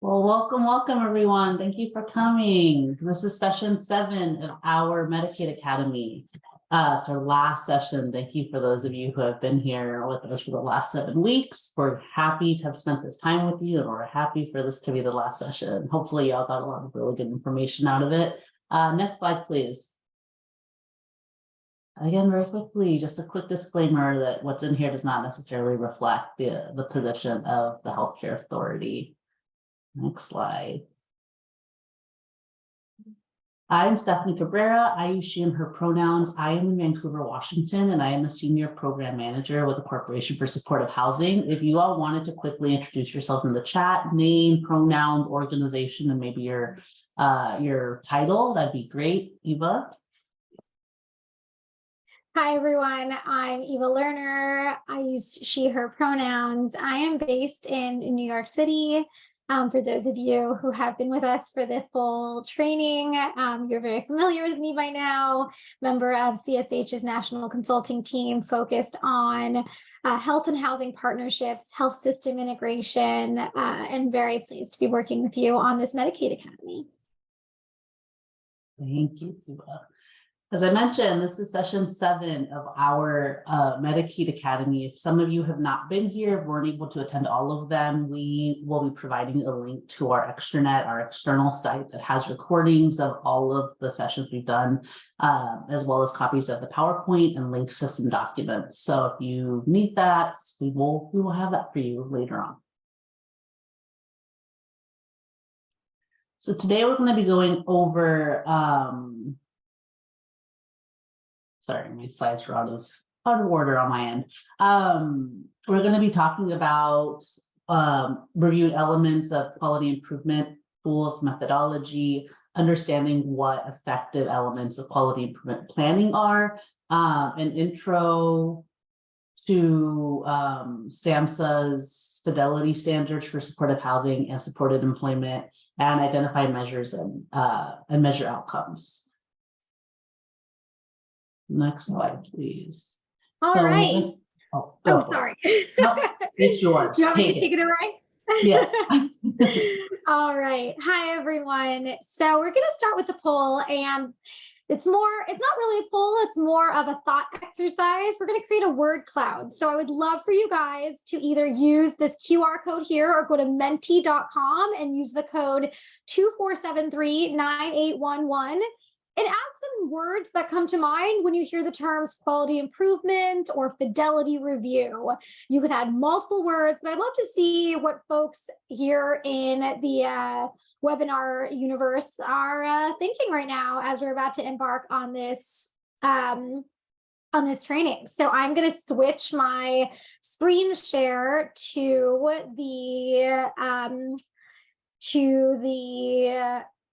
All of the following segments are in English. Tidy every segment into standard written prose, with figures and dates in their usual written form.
Well, welcome everyone. Thank you for coming. This is session 7 of our Medicaid Academy. It's our last session. Thank you for those of you who have been here with us for the last 7 weeks. We're happy to have spent this time with you, and we're happy for this to be the last session. Hopefully y'all got a lot of really good information out of it. Next slide, please. Again, very quickly, just a quick disclaimer that what's in here does not necessarily reflect the position of the healthcare authority. Next slide. I'm Stephanie Cabrera. I use she and her pronouns. I am in Vancouver, Washington, and I am a senior program manager with the Corporation for Supportive Housing. If you all wanted to quickly introduce yourselves in the chat, name, pronouns, organization, and maybe your title, that'd be great. Eva. Hi, everyone. I'm Eva Lerner. I use she, her pronouns. I am based in New York City. For those of you who have been with us for the full training, you're very familiar with me by now. Member of CSH's national consulting team focused on health and housing partnerships, health system integration, and very pleased to be working with you on this Medicaid Academy. Thank you, Eva. As I mentioned, this is session 7 of our Medicaid Academy. If some of you have not been here, weren't able to attend all of them, we will be providing a link to our extranet, our external site that has recordings of all of the sessions we've done, as well as copies of the PowerPoint and links to some documents. So if you need that, we will have that for you later on. So today we're going to be going over sorry, my slides are out of order on my end. We're going to be talking about reviewing elements of quality improvement tools, methodology, understanding what effective elements of quality improvement planning are, an intro to SAMHSA's fidelity standards for supportive housing and supported employment, and identify measures and measure outcomes. Next slide, please. All right. Sorry. No, it's yours. You want me to take it away? Yes. All right. Hi, everyone. So we're going to start with the poll, and it's not really a poll. It's more of a thought exercise. We're going to create a word cloud. So I would love for you guys to either use this QR code here or go to menti.com and use the code 24739811. And add some words that come to mind when you hear the terms quality improvement or fidelity review. You can add multiple words, but I'd love to see what folks here in the webinar universe are thinking right now as we're about to embark on this training. So I'm going to switch my screen share to the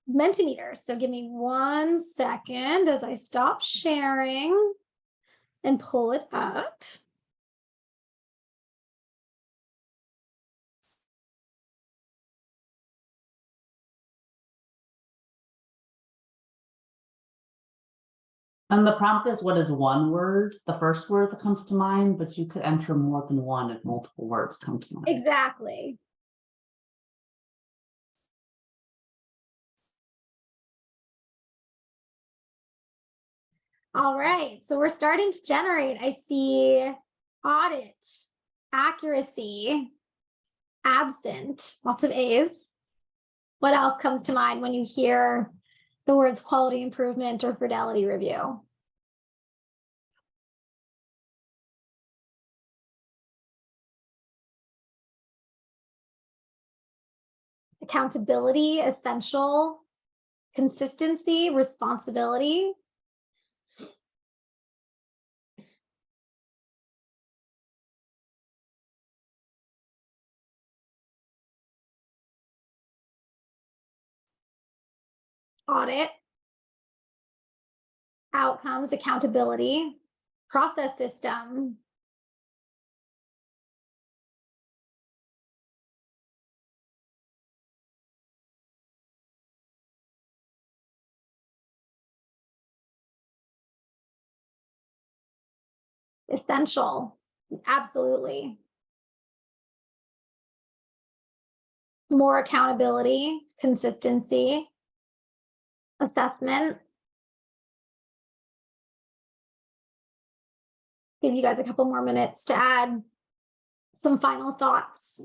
Mentimeter. So give me 1 second as I stop sharing and pull it up. And the prompt is, what is one word, the first word that comes to mind, but you could enter more than one if multiple words come to mind. Exactly. All right, so we're starting to generate. I see audit, accuracy, absent, lots of A's. What else comes to mind when you hear the words quality improvement or fidelity review? Accountability, essential, consistency, responsibility. Audit, outcomes, accountability, process system, essential, absolutely. more accountability, consistency, assessment. Give you guys a couple more minutes to add some final thoughts.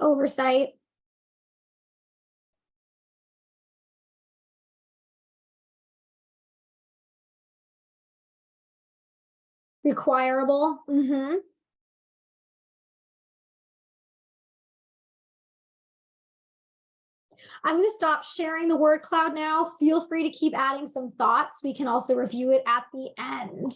Oversight. Requirable. I'm going to stop sharing the word cloud now. Feel free to keep adding some thoughts. We can also review it at the end.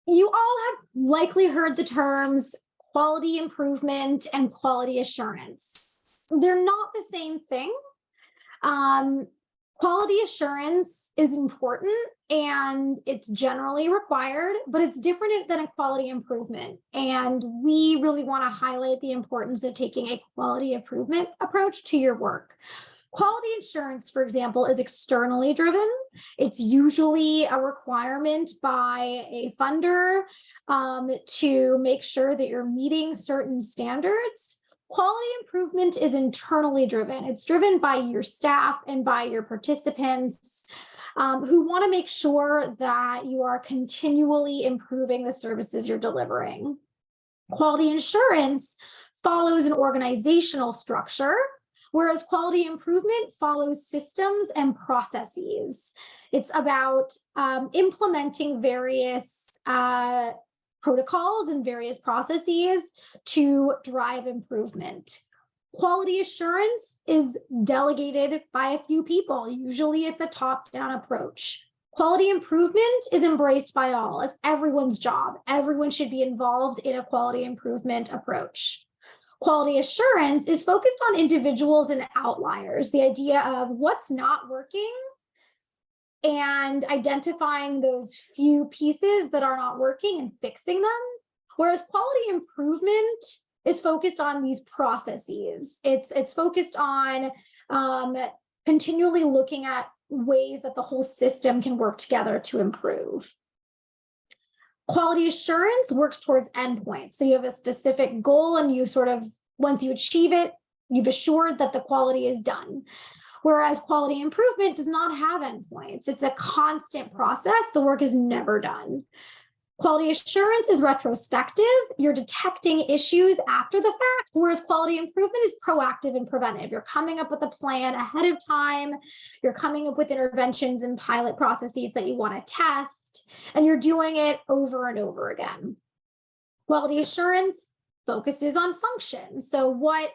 You all have likely heard the terms quality improvement and quality assurance. They're not the same thing. Quality assurance is important and it's generally required, but it's different than a quality improvement. And we really want to highlight the importance of taking a quality improvement approach to your work. Quality assurance, for example, is externally driven. It's usually a requirement by a funder to make sure that you're meeting certain standards. Quality improvement is internally driven. It's driven by your staff and by your participants who want to make sure that you are continually improving the services you're delivering. Quality assurance follows an organizational structure, whereas quality improvement follows systems and processes. It's about implementing various protocols and various processes to drive improvement. Quality assurance is delegated by a few people. Usually it's a top-down approach. Quality improvement is embraced by all. It's everyone's job. Everyone should be involved in a quality improvement approach. Quality assurance is focused on individuals and outliers, the idea of what's not working and identifying those few pieces that are not working and fixing them. Whereas quality improvement is focused on these processes. It's focused on continually looking at ways that the whole system can work together to improve. Quality assurance works towards endpoints. So you have a specific goal and you sort of, once you achieve it, you've assured that the quality is done. Whereas quality improvement does not have endpoints. It's a constant process. The work is never done. Quality assurance is retrospective. You're detecting issues after the fact, whereas quality improvement is proactive and preventive. You're coming up with a plan ahead of time. You're coming up with interventions and pilot processes that you want to test, and you're doing it over and over again. Quality assurance focuses on function. So what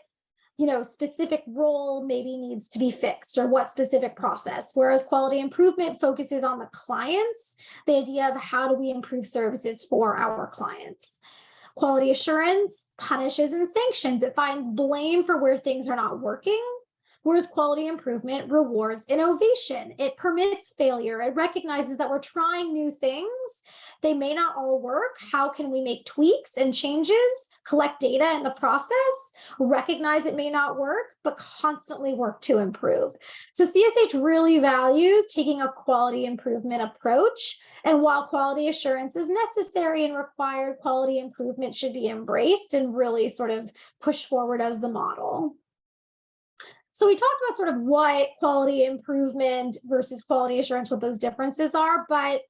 specific role maybe needs to be fixed or what specific process, whereas quality improvement focuses on the clients, the idea of how do we improve services for our clients. Quality assurance punishes and sanctions. It finds blame for where things are not working, whereas quality improvement rewards innovation. It permits failure. It recognizes that we're trying new things. They may not all work. How can we make tweaks and changes, collect data in the process, recognize it may not work, but constantly work to improve? So CSH really values taking a quality improvement approach. And while quality assurance is necessary and required, quality improvement should be embraced and really sort of pushed forward as the model. So we talked about sort of what quality improvement versus quality assurance, what those differences are, but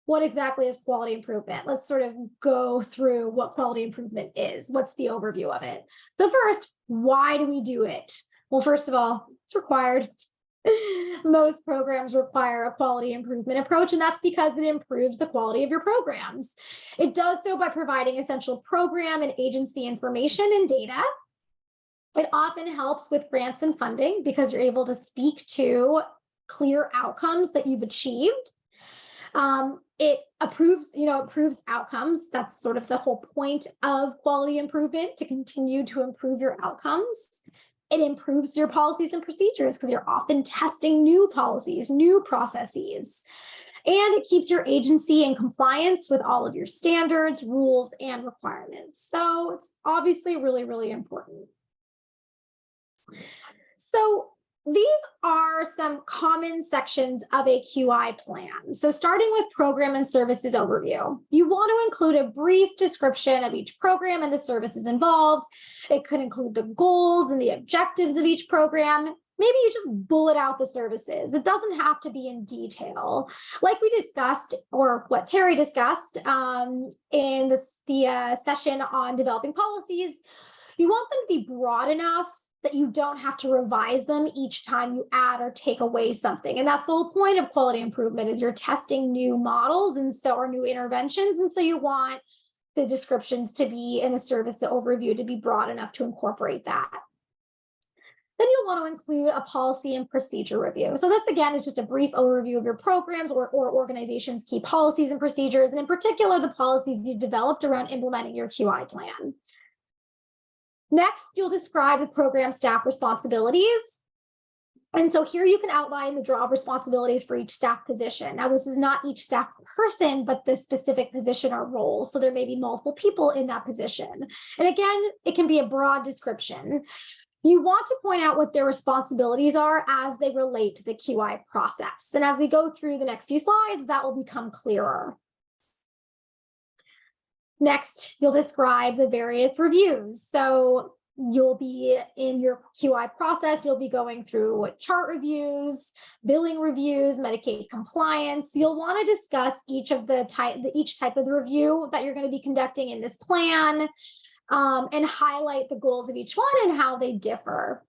what exactly is quality improvement? Let's sort of go through what quality improvement is. What's the overview of it? So first, why do we do it? Well, first of all, it's required. Most programs require a quality improvement approach, and that's because it improves the quality of your programs. It does so by providing essential program and agency information and data. It often helps with grants and funding because you're able to speak to clear outcomes that you've achieved. It approves outcomes. That's sort of the whole point of quality improvement, to continue to improve your outcomes. It improves your policies and procedures because you're often testing new policies, new processes. And it keeps your agency in compliance with all of your standards, rules, and requirements. So it's obviously really, really important. So these are some common sections of a QI plan. So starting with program and services overview, you want to include a brief description of each program and the services involved. It could include the goals and the objectives of each program. Maybe you just bullet out the services. It doesn't have to be in detail. Like we discussed, or what Terry discussed in the session on developing policies, you want them to be broad enough that you don't have to revise them each time you add or take away something. And that's the whole point of quality improvement, is you're testing new models or new interventions. And so you want the descriptions to be in the service overview to be broad enough to incorporate that. Then you'll want to include a policy and procedure review. So this, again, is just a brief overview of your programs or organization's key policies and procedures, and in particular, the policies you developed around implementing your QI plan. Next, you'll describe the program staff responsibilities. And so here you can outline the job responsibilities for each staff position. Now, this is not each staff person, but the specific position or role. So there may be multiple people in that position. And again, it can be a broad description. You want to point out what their responsibilities are as they relate to the QI process. And as we go through the next few slides, that will become clearer. Next, you'll describe the various reviews. So you'll be in your QI process, you'll be going through chart reviews, billing reviews, Medicaid compliance. You'll want to discuss each type of the review that you're going to be conducting in this plan, and highlight the goals of each one and how they differ.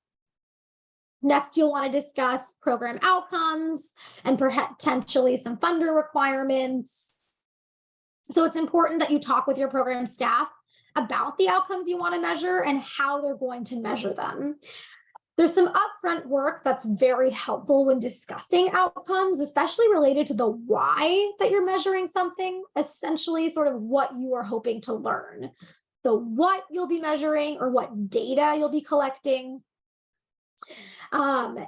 Next, you'll want to discuss program outcomes and potentially some funder requirements. So it's important that you talk with your program staff about the outcomes you want to measure and how they're going to measure them. There's some upfront work that's very helpful when discussing outcomes, especially related to the why that you're measuring something, essentially sort of what you are hoping to learn, the what you'll be measuring or what data you'll be collecting. And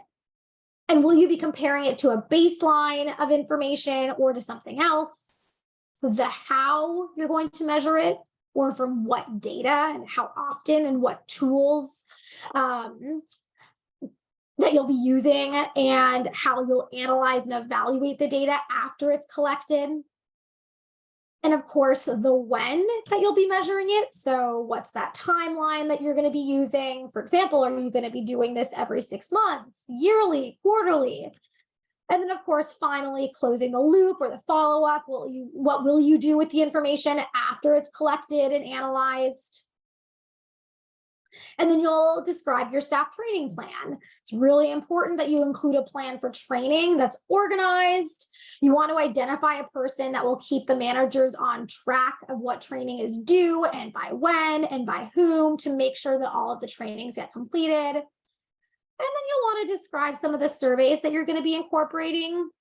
will you be comparing it to a baseline of information or to something else? The how you're going to measure it, or from what data and how often and what tools that you'll be using, and how you'll analyze and evaluate the data after it's collected. And of course, the when that you'll be measuring it. So what's that timeline that you're going to be using? For example, are you going to be doing this every 6 months, yearly, quarterly? And then, of course, finally closing the loop or the follow-up. What will you do with the information after it's collected and analyzed? And then you'll describe your staff training plan. It's really important that you include a plan for training that's organized. You want to identify a person that will keep the managers on track of what training is due and by when and by whom, to make sure that all of the trainings get completed. And then you'll want to describe some of the surveys that you're going to be incorporating.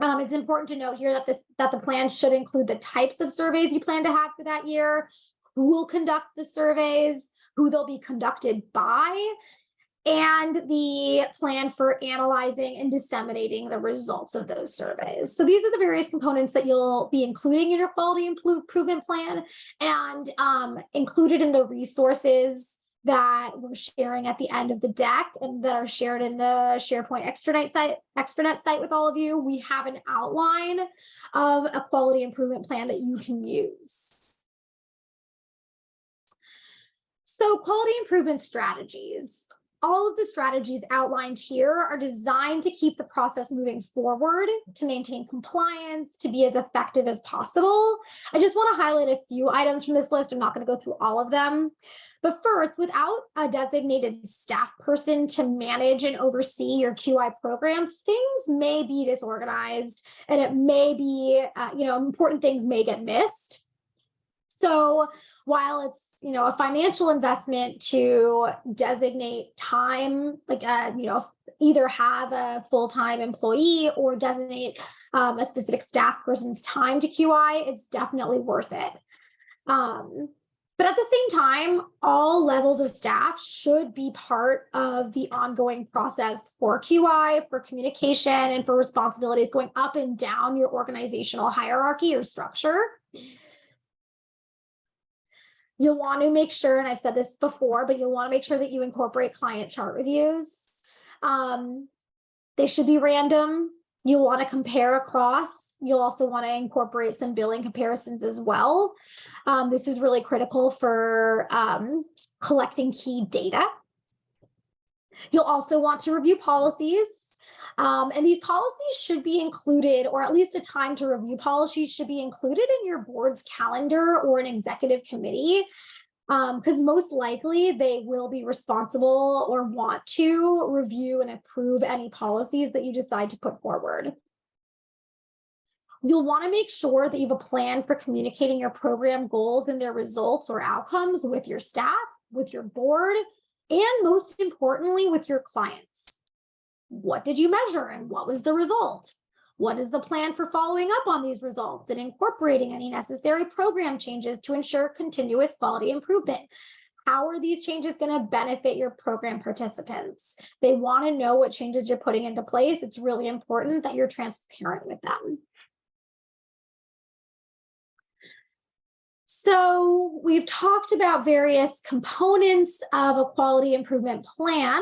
It's important to note here that the plan should include the types of surveys you plan to have for that year, who will conduct the surveys, who they'll be conducted by, and the plan for analyzing and disseminating the results of those surveys. So these are the various components that you'll be including in your quality improvement plan, and included in the resources that we're sharing at the end of the deck and that are shared in the SharePoint extranet site with all of you. We have an outline of a quality improvement plan that you can use. So quality improvement strategies. All of the strategies outlined here are designed to keep the process moving forward, to maintain compliance, to be as effective as possible. I just want to highlight a few items from this list. I'm not going to go through all of them. But first, without a designated staff person to manage and oversee your QI program, things may be disorganized, and it may be, important things may get missed. So while it's a financial investment to designate time, like, either have a full-time employee or designate a specific staff person's time to QI, it's definitely worth it. But at the same time, all levels of staff should be part of the ongoing process for QI, for communication, and for responsibilities going up and down your organizational hierarchy or structure. You'll want to make sure, and I've said this before, but you'll want to make sure that you incorporate client chart reviews. They should be random. You'll want to compare across. You'll also want to incorporate some billing comparisons as well. This is really critical for collecting key data. You'll also want to review policies. And these policies should be included, or at least a time to review policies should be included in your board's calendar or an executive committee, because most likely they will be responsible or want to review and approve any policies that you decide to put forward. You'll want to make sure that you have a plan for communicating your program goals and their results or outcomes with your staff, with your board, and most importantly, with your clients. What did you measure and what was the result? What is the plan for following up on these results and incorporating any necessary program changes to ensure continuous quality improvement? How are these changes going to benefit your program participants? They want to know what changes you're putting into place. It's really important that you're transparent with them. So we've talked about various components of a quality improvement plan,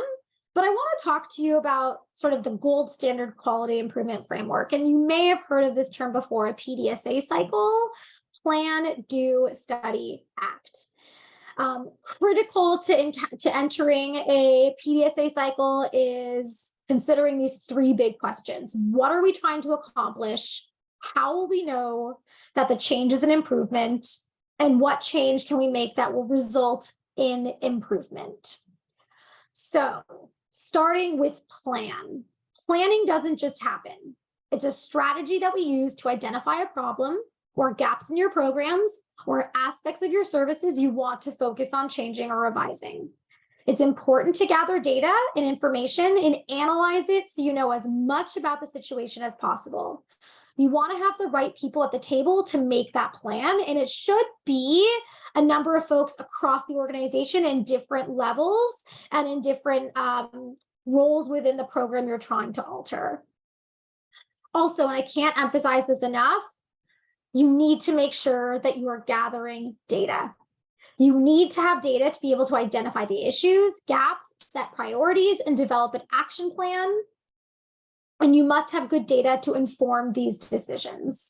but I want to talk to you about sort of the gold standard quality improvement framework. And you may have heard of this term before, a PDSA cycle, plan, do, study, act. Critical to entering a PDSA cycle is considering these three big questions. What are we trying to accomplish? How will we know that the change is an improvement? And what change can we make that will result in improvement? So, starting with plan. Planning doesn't just happen. It's a strategy that we use to identify a problem or gaps in your programs or aspects of your services you want to focus on changing or revising. It's important to gather data and information and analyze it so you know as much about the situation as possible. You want to have the right people at the table to make that plan, and it should be a number of folks across the organization in different levels and in different roles within the program you're trying to alter. Also, and I can't emphasize this enough, you need to make sure that you are gathering data. You need to have data to be able to identify the issues, gaps, set priorities, and develop an action plan. And you must have good data to inform these decisions.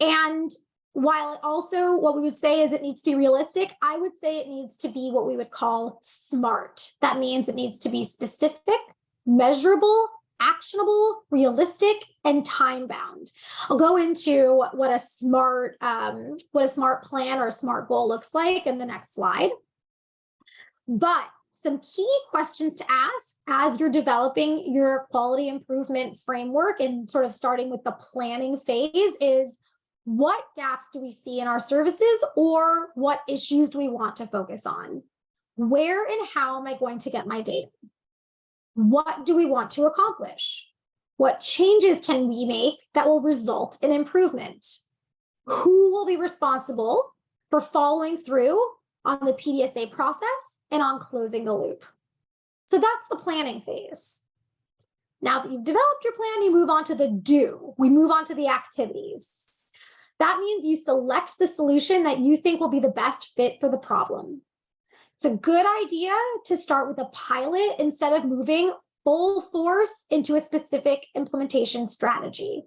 And while it also, what we would say is it needs to be realistic, I would say it needs to be what we would call SMART. That means it needs to be specific, measurable, actionable, realistic, and time-bound. I'll go into what a SMART plan or a SMART goal looks like in the next slide. But some key questions to ask as you're developing your quality improvement framework and sort of starting with the planning phase is, what gaps do we see in our services, or what issues do we want to focus on? Where and how am I going to get my data? What do we want to accomplish? What changes can we make that will result in improvement? Who will be responsible for following through on the PDSA process and on closing the loop? So that's the planning phase. Now that you've developed your plan, you move on to the do. We move on to the activities. That means you select the solution that you think will be the best fit for the problem. It's a good idea to start with a pilot instead of moving full force into a specific implementation strategy.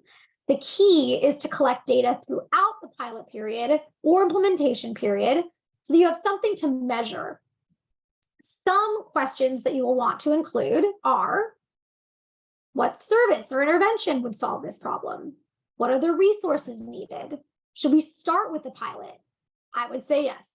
The key is to collect data throughout the pilot period or implementation period so that you have something to measure. Some questions that you will want to include are, what service or intervention would solve this problem? What are the resources needed? Should we start with the pilot? I would say yes.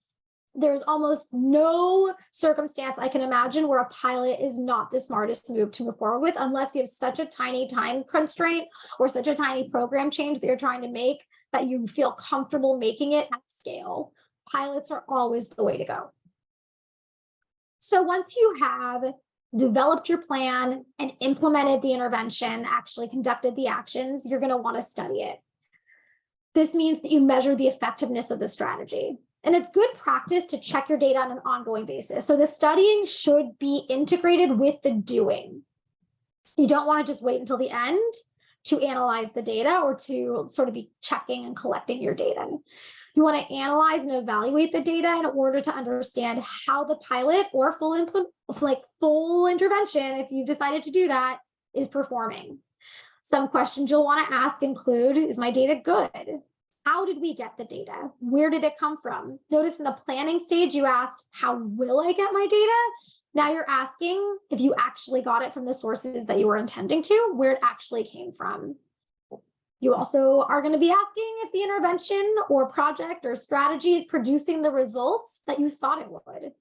There's almost no circumstance I can imagine where a pilot is not the smartest move to move forward with, unless you have such a tiny time constraint or such a tiny program change that you're trying to make that you feel comfortable making it at scale. pilots are always the way to go. So once you have developed your plan and implemented the intervention, actually conducted the actions, you're going to want to study it. This means that you measure the effectiveness of the strategy. And it's good practice to check your data on an ongoing basis. So the studying should be integrated with the doing. You don't want to just wait until the end to analyze the data or to sort of be checking and collecting your data. You want to analyze and evaluate the data in order to understand how the pilot or full intervention, if you've decided to do that, is performing. Some questions you'll want to ask include, is my data good? How did we get the data? Where did it come from? Notice in the planning stage, you asked, how will I get my data? Now you're asking if you actually got it from the sources that you were intending to, where it actually came from. You also are going to be asking if the intervention or project or strategy is producing the results that you thought it would.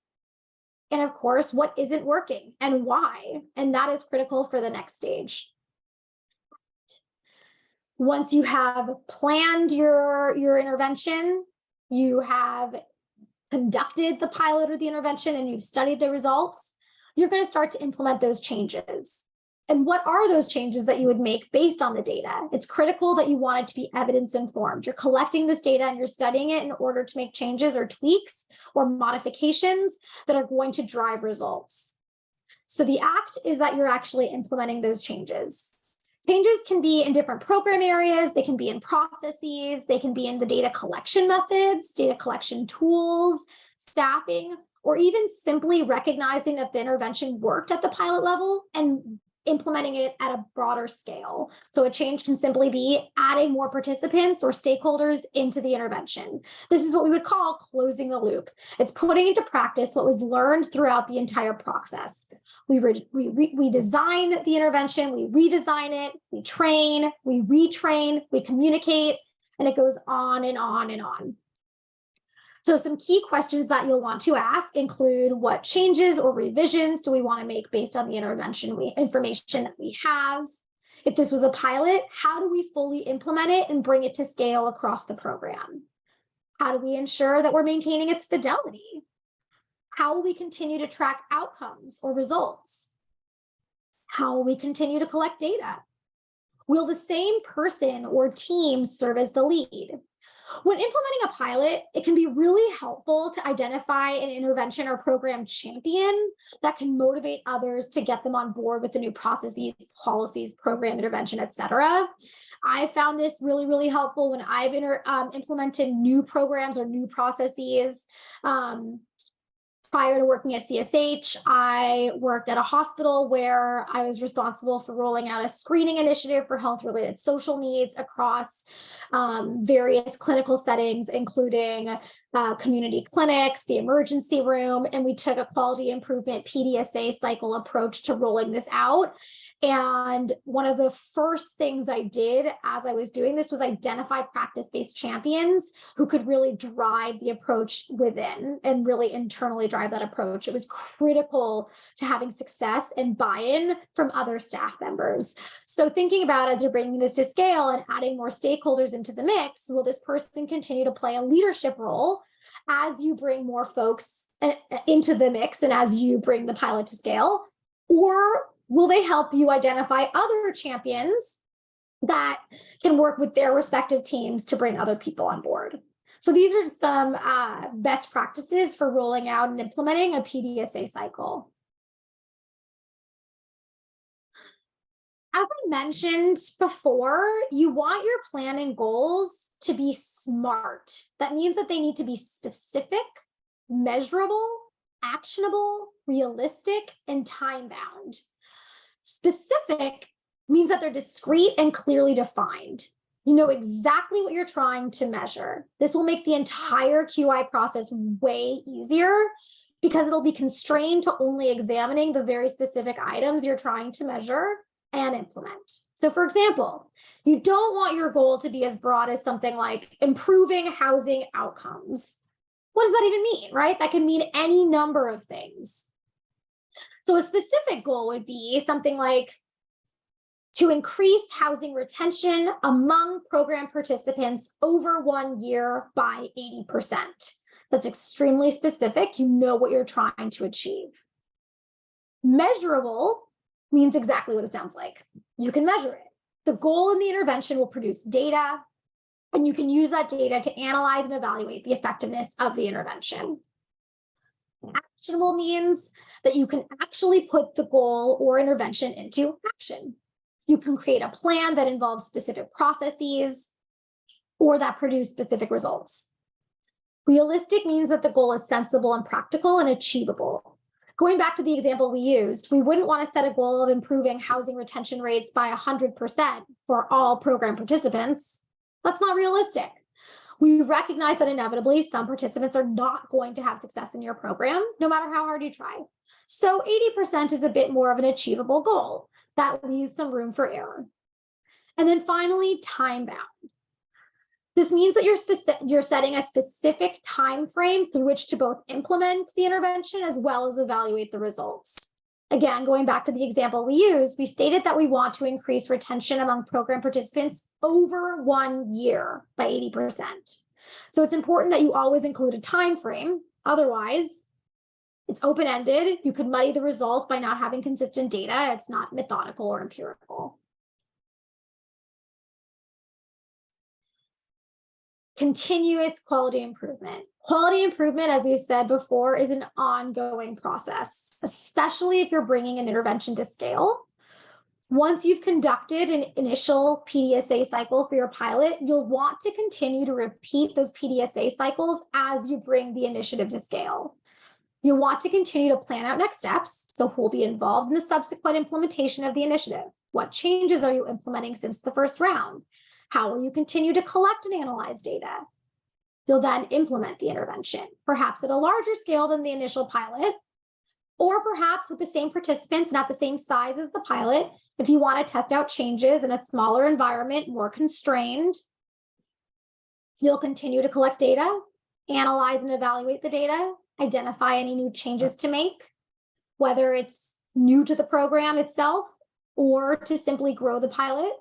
And of course, what isn't working and why? And that is critical for the next stage. Once you have planned your intervention, you have conducted the pilot or the intervention, and you've studied the results, you're going to start to implement those changes. And what are those changes that you would make based on the data? It's critical that you want it to be evidence informed. You're collecting this data and you're studying it in order to make changes or tweaks or modifications that are going to drive results. So the act is that you're actually implementing those changes. Changes can be in different program areas, they can be in processes, they can be in the data collection methods, data collection tools, staffing, or even simply recognizing that the intervention worked at the pilot level and implementing it at a broader scale. So a change can simply be adding more participants or stakeholders into the intervention. This is what we would call closing the loop. It's putting into practice what was learned throughout the entire process. We design the intervention, we redesign it, we train, we retrain, we communicate, and it goes on and on and on. So some key questions that you'll want to ask include, what changes or revisions do we want to make based on the intervention information that we have? If this was a pilot, how do we fully implement it and bring it to scale across the program? How do we ensure that we're maintaining its fidelity? How will we continue to track outcomes or results? How will we continue to collect data? Will the same person or team serve as the lead? When implementing a pilot, it can be really helpful to identify an intervention or program champion that can motivate others to get them on board with the new processes, policies, program intervention, et cetera. I found this really, really helpful when I've implemented new programs or new processes. Prior to working at CSH, I worked at a hospital where I was responsible for rolling out a screening initiative for health-related social needs across various clinical settings, including community clinics, the emergency room, and we took a quality improvement PDSA cycle approach to rolling this out. And one of the first things I did as I was doing this was identify practice-based champions who could really drive the approach within and really internally drive that approach. It was critical to having success and buy-in from other staff members. So thinking about, as you're bringing this to scale and adding more stakeholders into the mix, will this person continue to play a leadership role as you bring more folks into the mix and as you bring the pilot to scale? Or will they help you identify other champions that can work with their respective teams to bring other people on board? So these are some best practices for rolling out and implementing a PDSA cycle. As I mentioned before, you want your plan and goals to be SMART. That means that they need to be specific, measurable, actionable, realistic, and time-bound. Specific means that they're discrete and clearly defined. You know exactly what you're trying to measure. This will make the entire QI process way easier because it'll be constrained to only examining the very specific items you're trying to measure and implement. So for example, you don't want your goal to be as broad as something like improving housing outcomes. What does that even mean, right? That can mean any number of things. So a specific goal would be something like to increase housing retention among program participants over 1 year by 80%. That's extremely specific. You know what you're trying to achieve. Measurable means exactly what it sounds like. You can measure it. The goal in the intervention will produce data, and you can use that data to analyze and evaluate the effectiveness of the intervention. Actionable means that you can actually put the goal or intervention into action. You can create a plan that involves specific processes or that produce specific results. Realistic means that the goal is sensible and practical and achievable. Going back to the example we used, we wouldn't want to set a goal of improving housing retention rates by 100% for all program participants. That's not realistic. We recognize that inevitably some participants are not going to have success in your program, no matter how hard you try. So 80% is a bit more of an achievable goal. That leaves some room for error. And then finally, time bound. This means that you're setting a specific time frame through which to both implement the intervention as well as evaluate the results. Again, going back to the example we used, we stated that we want to increase retention among program participants over 1 year by 80%. So it's important that you always include a time frame. Otherwise, it's open-ended. You could muddy the results by not having consistent data. It's not methodical or empirical. Continuous quality improvement. Quality improvement, as we said before, is an ongoing process, especially if you're bringing an intervention to scale. Once you've conducted an initial PDSA cycle for your pilot, you'll want to continue to repeat those PDSA cycles as you bring the initiative to scale. You'll want to continue to plan out next steps, so who will be involved in the subsequent implementation of the initiative? What changes are you implementing since the first round? How will you continue to collect and analyze data? You'll then implement the intervention, perhaps at a larger scale than the initial pilot, or perhaps with the same participants and at the same size as the pilot. If you want to test out changes in a smaller environment, more constrained, you'll continue to collect data, analyze and evaluate the data, identify any new changes to make, whether it's new to the program itself or to simply grow the pilot.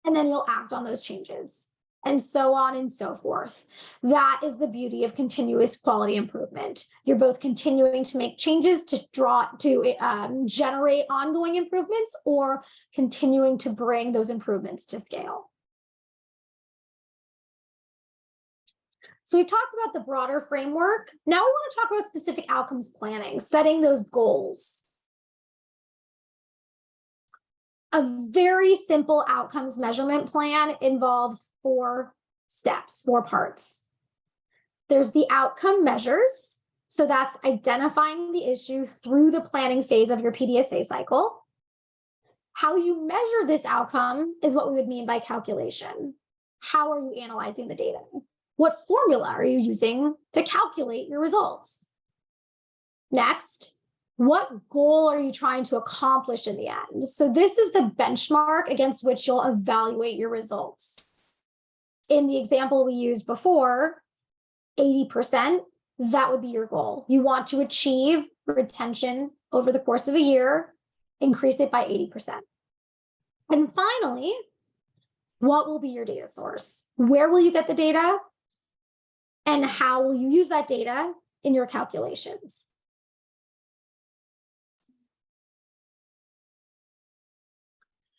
And then you'll act on those changes, and so on and so forth. That is the beauty of continuous quality improvement. You're both continuing to make changes to generate ongoing improvements, or continuing to bring those improvements to scale. So we've talked about the broader framework. Now we want to talk about specific outcomes planning, setting those goals. A very simple outcomes measurement plan involves 4 steps, 4 parts. There's the outcome measures. So that's identifying the issue through the planning phase of your PDSA cycle. How you measure this outcome is what we would mean by calculation. How are you analyzing the data? What formula are you using to calculate your results? Next, what goal are you trying to accomplish in the end? So this is the benchmark against which you'll evaluate your results. In the example we used before, 80%, that would be your goal. You want to achieve retention over the course of a year, increase it by 80%. And finally, what will be your data source? Where will you get the data? And how will you use that data in your calculations?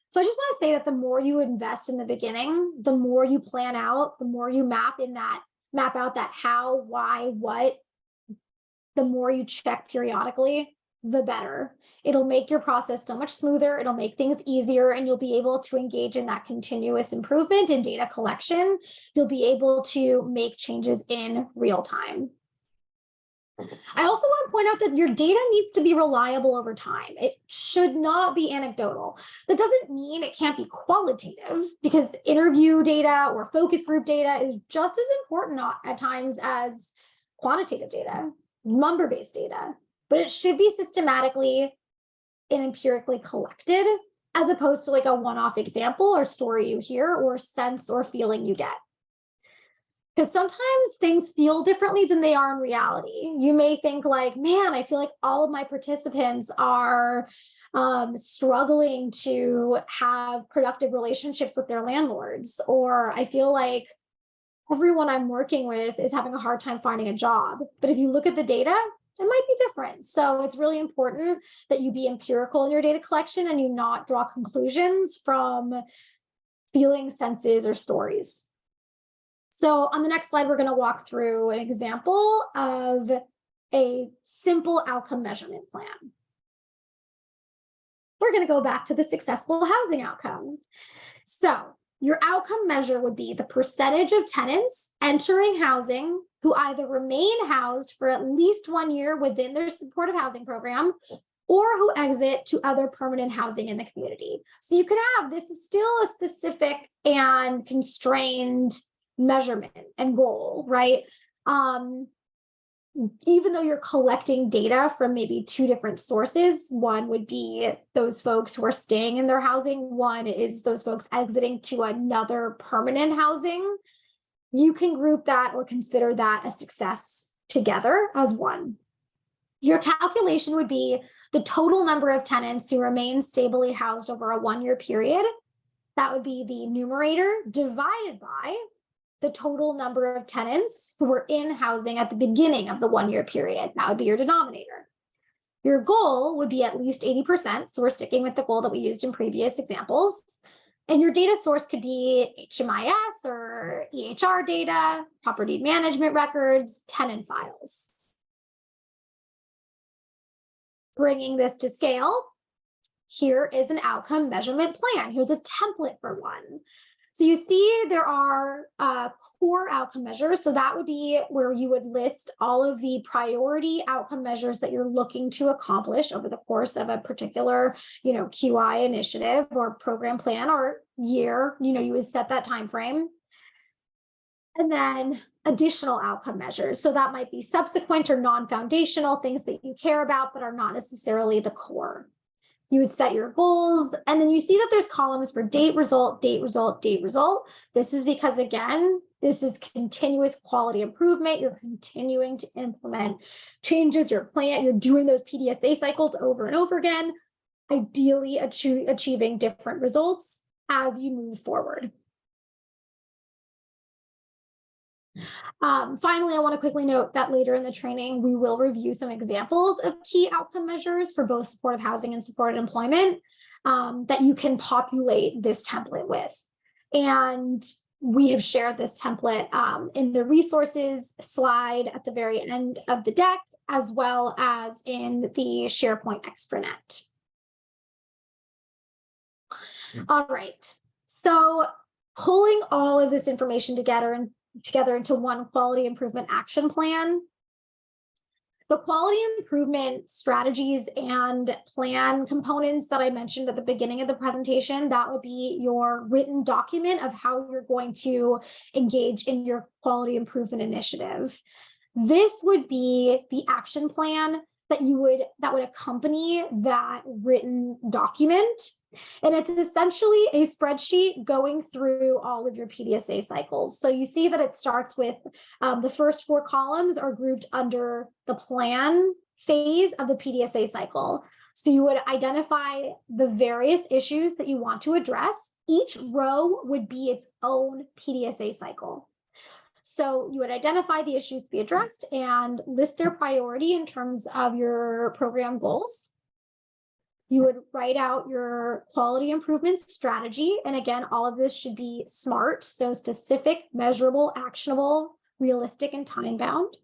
So I just want to say that the more you invest in the beginning, the more you plan out, the more you map out that how, why, what, the more you check periodically, the better. It'll make your process so much smoother. It'll make things easier, and you'll be able to engage in that continuous improvement in data collection. You'll be able to make changes in real time. I also want to point out that your data needs to be reliable over time. It should not be anecdotal. That doesn't mean it can't be qualitative, because interview data or focus group data is just as important at times as quantitative data, number-based data, but it should be systematically and empirically collected, as opposed to like a one-off example or story you hear or sense or feeling you get. Because sometimes things feel differently than they are in reality. You may think like, man, I feel like all of my participants are struggling to have productive relationships with their landlords. Or I feel like everyone I'm working with is having a hard time finding a job. But if you look at the data, it might be different. So it's really important that you be empirical in your data collection and you not draw conclusions from feelings, senses, or stories. So on the next slide, we're going to walk through an example of a simple outcome measurement plan. We're going to go back to the successful housing outcomes. So your outcome measure would be the percentage of tenants entering housing who either remain housed for at least 1 year within their supportive housing program or who exit to other permanent housing in the community. So you can have, this is still a specific and constrained measurement and goal, right? Even though you're collecting data from maybe 2 different sources, one would be those folks who are staying in their housing, one is those folks exiting to another permanent housing, you can group that or consider that a success together as one. Your calculation would be the total number of tenants who remain stably housed over a 1-year period. That would be the numerator divided by the total number of tenants who were in housing at the beginning of the 1-year period. That would be your denominator. Your goal would be at least 80%. So we're sticking with the goal that we used in previous examples. And your data source could be HMIS or EHR data, property management records, tenant files. Bringing this to scale, here is an outcome measurement plan. Here's a template for one. So you see there are core outcome measures. So that would be where you would list all of the priority outcome measures that you're looking to accomplish over the course of a particular, QI initiative or program plan or year. You would set that time frame. And then additional outcome measures. So that might be subsequent or non-foundational things that you care about, but are not necessarily the core. You would set your goals, and then you see that there's columns for date, result, date, result, date, result. This is because, again, this is continuous quality improvement. You're continuing to implement changes, your plan, you're doing those PDSA cycles over and over again, ideally achieving different results as you move forward. Finally, I want to quickly note that later in the training, we will review some examples of key outcome measures for both supportive housing and supported employment that you can populate this template with. And we have shared this template in the resources slide at the very end of the deck, as well as in the SharePoint extranet. All right, so pulling all of this information together into one quality improvement action plan. The quality improvement strategies and plan components that I mentioned at the beginning of the presentation, that would be your written document of how you're going to engage in your quality improvement initiative. This would be the action plan that would accompany that written document. And it's essentially a spreadsheet going through all of your PDSA cycles. So you see that it starts with the first 4 columns are grouped under the plan phase of the PDSA cycle. So you would identify the various issues that you want to address. Each row would be its own PDSA cycle. So you would identify the issues to be addressed and list their priority in terms of your program goals. You would write out your quality improvement strategy. And again, all of this should be SMART, so specific, measurable, actionable, realistic, and time-bound.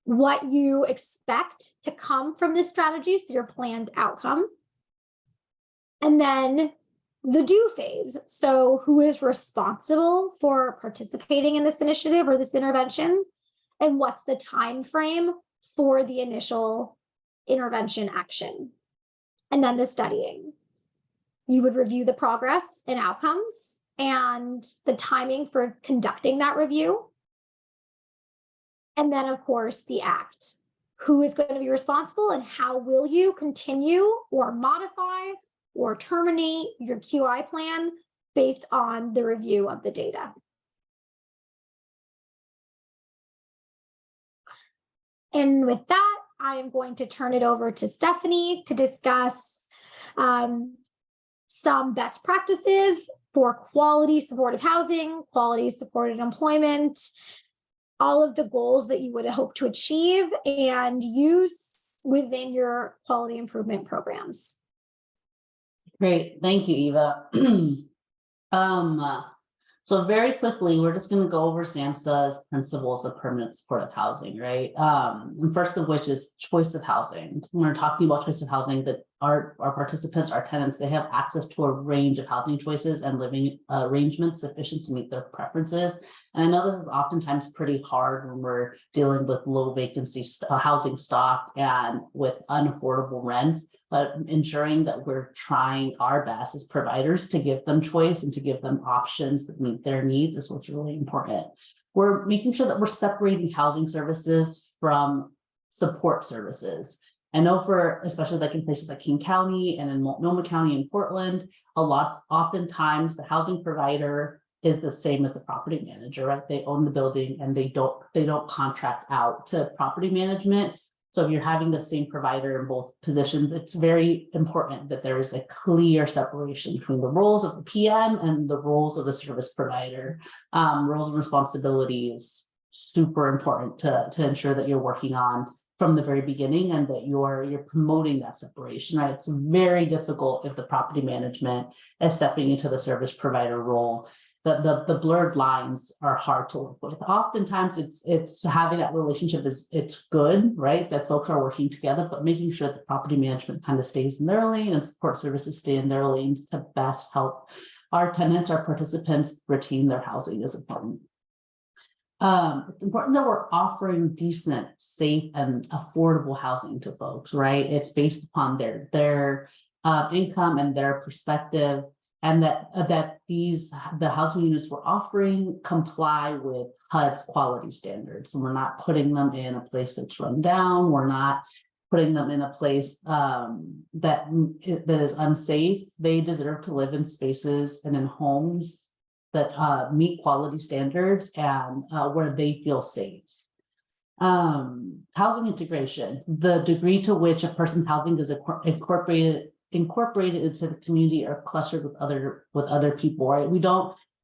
What you expect to come from this strategy, so your planned outcome. And then the do phase. So who is responsible for participating in this initiative or this intervention? And what's the time frame for the initial intervention action? And then the studying. You would review the progress and outcomes and the timing for conducting that review. And then, of course, the act. Who is going to be responsible and how will you continue or modify or terminate your QI plan based on the review of the data. And with that, I am going to turn it over to Stephanie to discuss some best practices for quality supportive housing, quality supported employment, all of the goals that you would hope to achieve and use within your quality improvement programs. Great, thank you, Eva. So very quickly, we're just going to go over SAMHSA's principles of permanent supportive housing, right? And first of which is choice of housing. When we're talking about choice of housing, that our participants, our tenants, they have access to a range of housing choices and living arrangements sufficient to meet their preferences. And I know this is oftentimes pretty hard when we're dealing with low vacancy housing stock and with unaffordable rent, but ensuring that we're trying our best as providers to give them choice and to give them options that meet their needs is what's really important. We're making sure that we're separating housing services from support services. I know for, especially like in places like King County and in Multnomah County and Portland, oftentimes the housing provider is the same as the property manager, right? They own the building and they don't contract out to property management. So if you're having the same provider in both positions, it's very important that there is a clear separation between the roles of the PM and the roles of the service provider. Roles and responsibilities, super important to ensure that you're working on from the very beginning and that you're promoting that separation, right? It's very difficult if the property management is stepping into the service provider role. The blurred lines are hard to work with. Oftentimes it's having that relationship it's good, right? That folks are working together, but making sure that property management kind of stays in their lane and support services stay in their lanes to best help our tenants, our participants retain their housing is important. It's important that we're offering decent, safe, and affordable housing to folks, right? It's based upon their income and their perspective. And that the housing units we're offering comply with HUD's quality standards. So we're not putting them in a place that's run down. We're not putting them in a place that is unsafe. They deserve to live in spaces and in homes that meet quality standards and where they feel safe. Housing integration, the degree to which a person's housing is incorporated into the community or clustered with other people, right?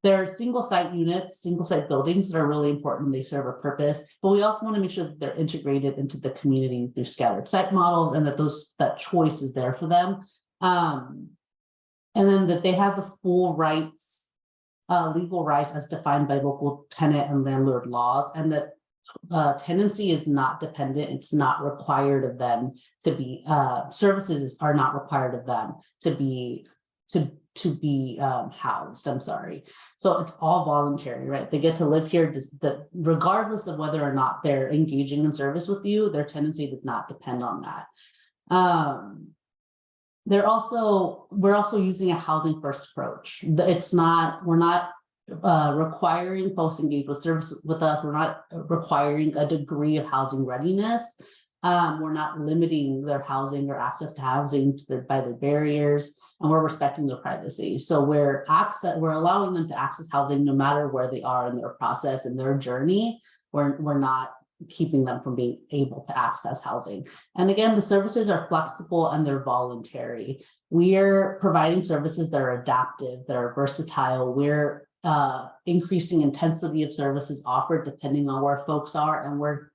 There are single site units, single site buildings that are really important. They serve a purpose, but we also want to make sure that they're integrated into the community through scattered site models and that choice is there for them. And then that they have the full rights, legal rights as defined by local tenant and landlord laws, and that tenancy is not dependent. It's not required of them to be services are not required of them to be housed. I'm sorry. So it's all voluntary, right? They get to live here regardless of whether or not they're engaging in service with you. Their tenancy does not depend on that. We're also using a housing first approach. We're not requiring folks to engage with service with us. We're not requiring a degree of housing readiness. We're not limiting their housing or access to housing by their barriers, and we're respecting their privacy. So we're allowing them to access housing no matter where they are in their process and their journey. We're not keeping them from being able to access housing. And again, the services are flexible and they're voluntary. We're providing services that are adaptive, that are versatile. We're increasing intensity of services offered depending on where folks are, and we're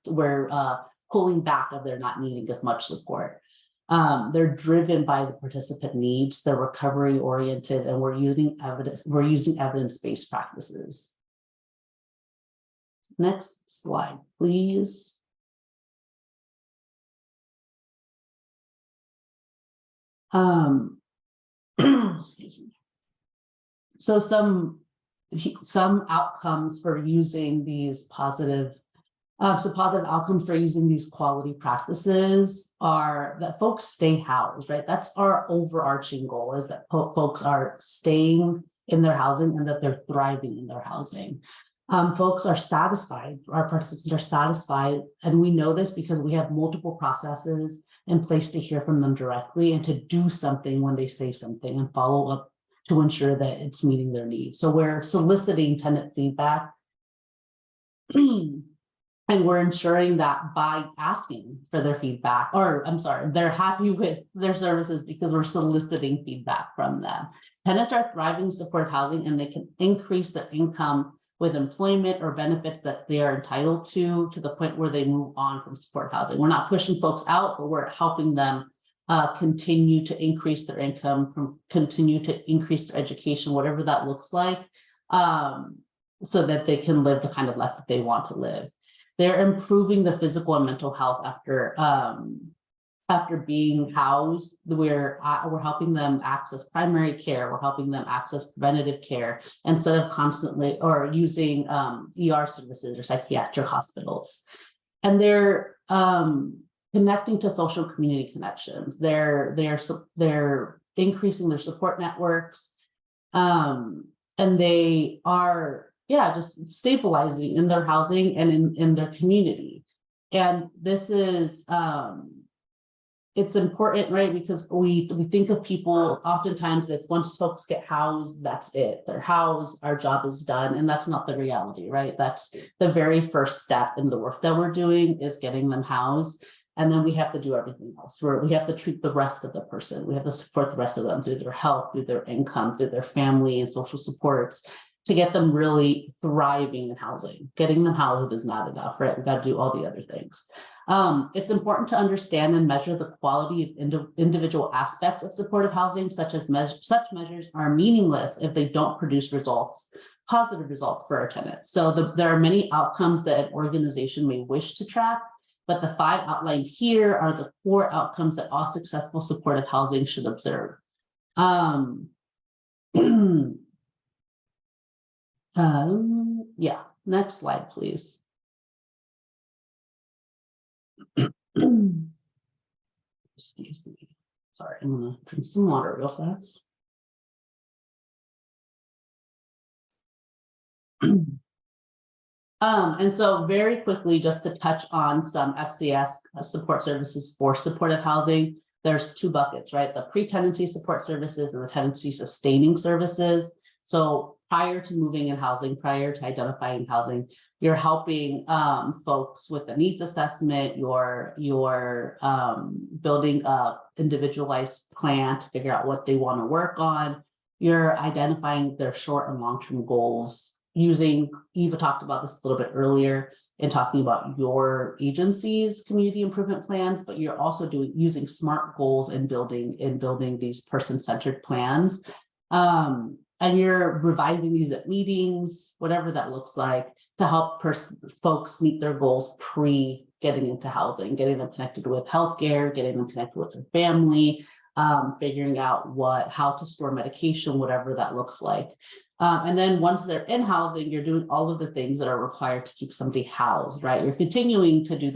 pulling back if they're not needing as much support. They're driven by the participant needs, they're recovery oriented, and we're using evidence-based practices. Next slide, please. Excuse me. So some outcomes for using these positive outcomes for using these quality practices are that folks stay housed, right? That's our overarching goal, is that folks are staying in their housing and that they're thriving in their housing. Folks are satisfied, our participants are satisfied, and we know this because we have multiple processes in place to hear from them directly and to do something when they say something and follow up to ensure that it's meeting their needs. So we're soliciting tenant feedback and And we're ensuring that by asking for their feedback, or I'm sorry, they're happy with their services because we're soliciting feedback from them. Tenants are thriving in supported housing and they can increase their income with employment or benefits that they are entitled to the point where they move on from supported housing. We're not pushing folks out, but we're helping them continue to increase their income, continue to increase their education, whatever that looks like, so that they can live the kind of life that they want to live. They're improving the physical and mental health after being housed. We're helping them access primary care. We're helping them access preventative care instead of constantly or using ER services or psychiatric hospitals. And they're connecting to social community connections. They're increasing their support networks, and they are just stabilizing in their housing and in their community. And this is it's important, right? Because we think of people oftentimes that once folks get housed, that's it. They're housed, our job is done. And that's not the reality, right? That's the very first step in the work that we're doing is getting them housed. And then we have to do everything else. We have to treat the rest of the person. We have to support the rest of them through their health, through their income, through their family and social supports to get them really thriving in housing. Getting them housed is not enough, right? We've got to do all the other things. It's important to understand and measure the quality of individual aspects of supportive housing, such measures are meaningless if they don't produce positive results for our tenants. So there are many outcomes that an organization may wish to track, but the 5 outlined here are the core outcomes that all successful supportive housing should observe. Next slide, please. Excuse me. Sorry, I'm gonna drink some water real fast. And so very quickly, just to touch on some FCS support services for supportive housing, there's 2 buckets, right? The pre-tenancy support services and the tenancy sustaining services. So prior to moving in housing, prior to identifying housing, you're helping folks with a needs assessment, you're building a individualized plan to figure out what they want to work on. You're identifying their short and long-term goals using, Eva talked about this a little bit earlier in talking about your agency's community improvement plans, but you're also using SMART goals and building these person-centered plans. And you're revising these at meetings, whatever that looks like, to help folks meet their goals pre getting into housing, getting them connected with healthcare, getting them connected with their family, figuring out how to store medication, whatever that looks like. And then once they're in housing, you're doing all of the things that are required to keep somebody housed, right? You're continuing to do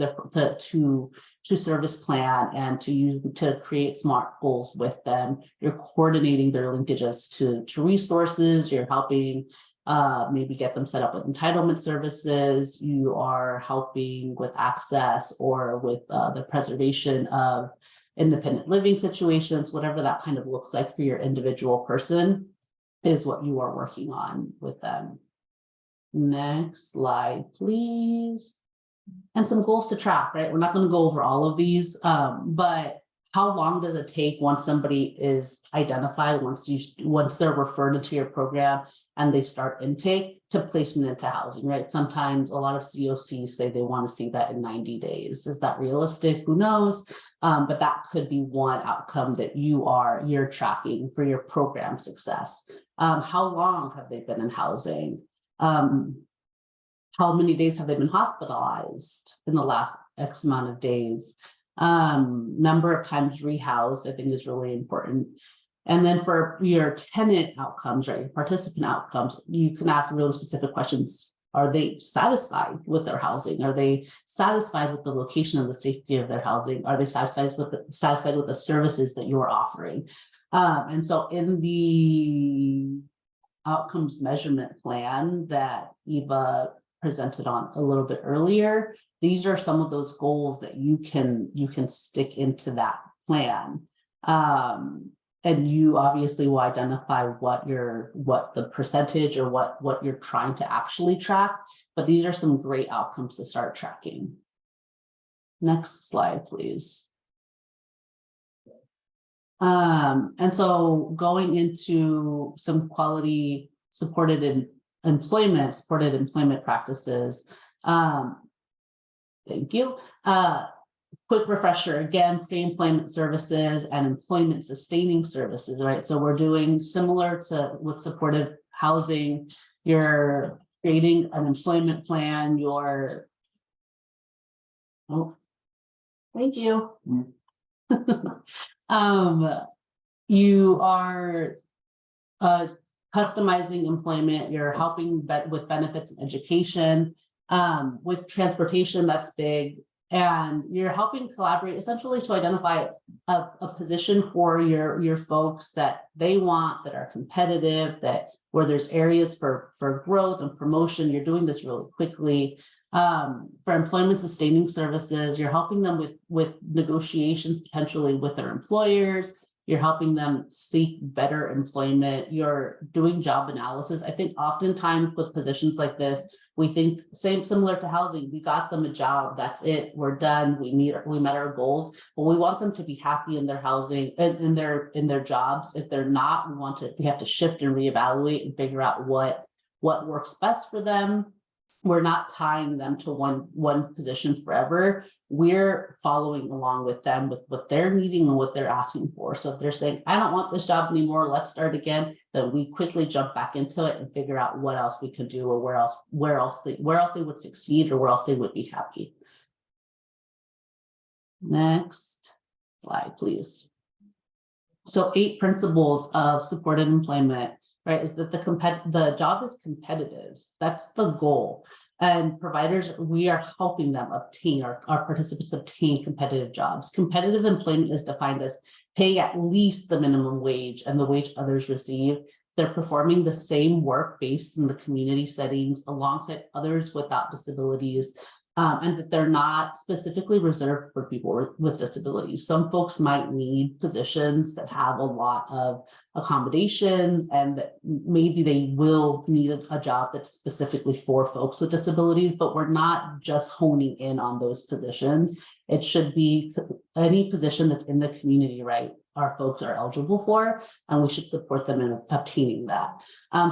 to service plan and to create SMART goals with them. You're coordinating their linkages to resources. You're helping maybe get them set up with entitlement services. You are helping with access or with the preservation of independent living situations, whatever that kind of looks like for your individual person is what you are working on with them. Next slide, please. And some goals to track, right? We're not going to go over all of these, but how long does it take once somebody is identified, once they're referred into your program and they start intake to placement into housing, right? Sometimes a lot of COCs say they want to see that in 90 days. Is that realistic? Who knows? But that could be one outcome that you're tracking for your program success. How long have they been in housing? How many days have they been hospitalized in the last X amount of days? Number of times rehoused, I think is really important. And then for your tenant outcomes, right, your participant outcomes, you can ask really specific questions. Are they satisfied with their housing? Are they satisfied with the location and the safety of their housing? Are they satisfied with the services that you're offering? And so in the outcomes measurement plan that Eva presented on a little bit earlier, these are some of those goals that you can stick into that plan. and you obviously will identify what the percentage or what you're trying to actually track, but these are some great outcomes to start tracking. Next slide, please. And so going into some quality supported employment practices. Thank you. Quick refresher again, pre-employment services and employment sustaining services, right? So we're doing similar to with supportive housing. You're creating an employment plan, thank you. You are customizing employment, you're helping with benefits and education, with transportation, that's big, and you're helping collaborate essentially to identify a position for your folks that they want, that are competitive, that where there's areas for growth and promotion. You're doing this really quickly. For employment sustaining services, you're helping them with negotiations potentially with their employers. You're helping them seek better employment. You're doing job analysis. I think oftentimes with positions like this, we think similar to housing, we got them a job, that's it, we're done, we met our goals, but we want them to be happy in their housing and in their jobs. If they're not, we have to shift and reevaluate and figure out what works best for them. We're not tying them to one position forever. We're following along with them with what they're needing and what they're asking for. So if they're saying, I don't want this job anymore, let's start again, then we quickly jump back into it and figure out what else we can do, or where else they would succeed, or where else they would be happy. Next slide, please. So 8 principles of supported employment, right, is that the job is competitive. That's the goal. And providers, we are helping them obtain, our participants obtain competitive jobs. Competitive employment is defined as paying at least the minimum wage and the wage others receive. They're performing the same work based in the community settings alongside others without disabilities, and that they're not specifically reserved for people with disabilities. Some folks might need positions that have a lot of accommodations, and that maybe they will need a job that's specifically for folks with disabilities, but we're not just honing in on those positions. It should be any position that's in the community, right, our folks are eligible for, and we should support them in obtaining that.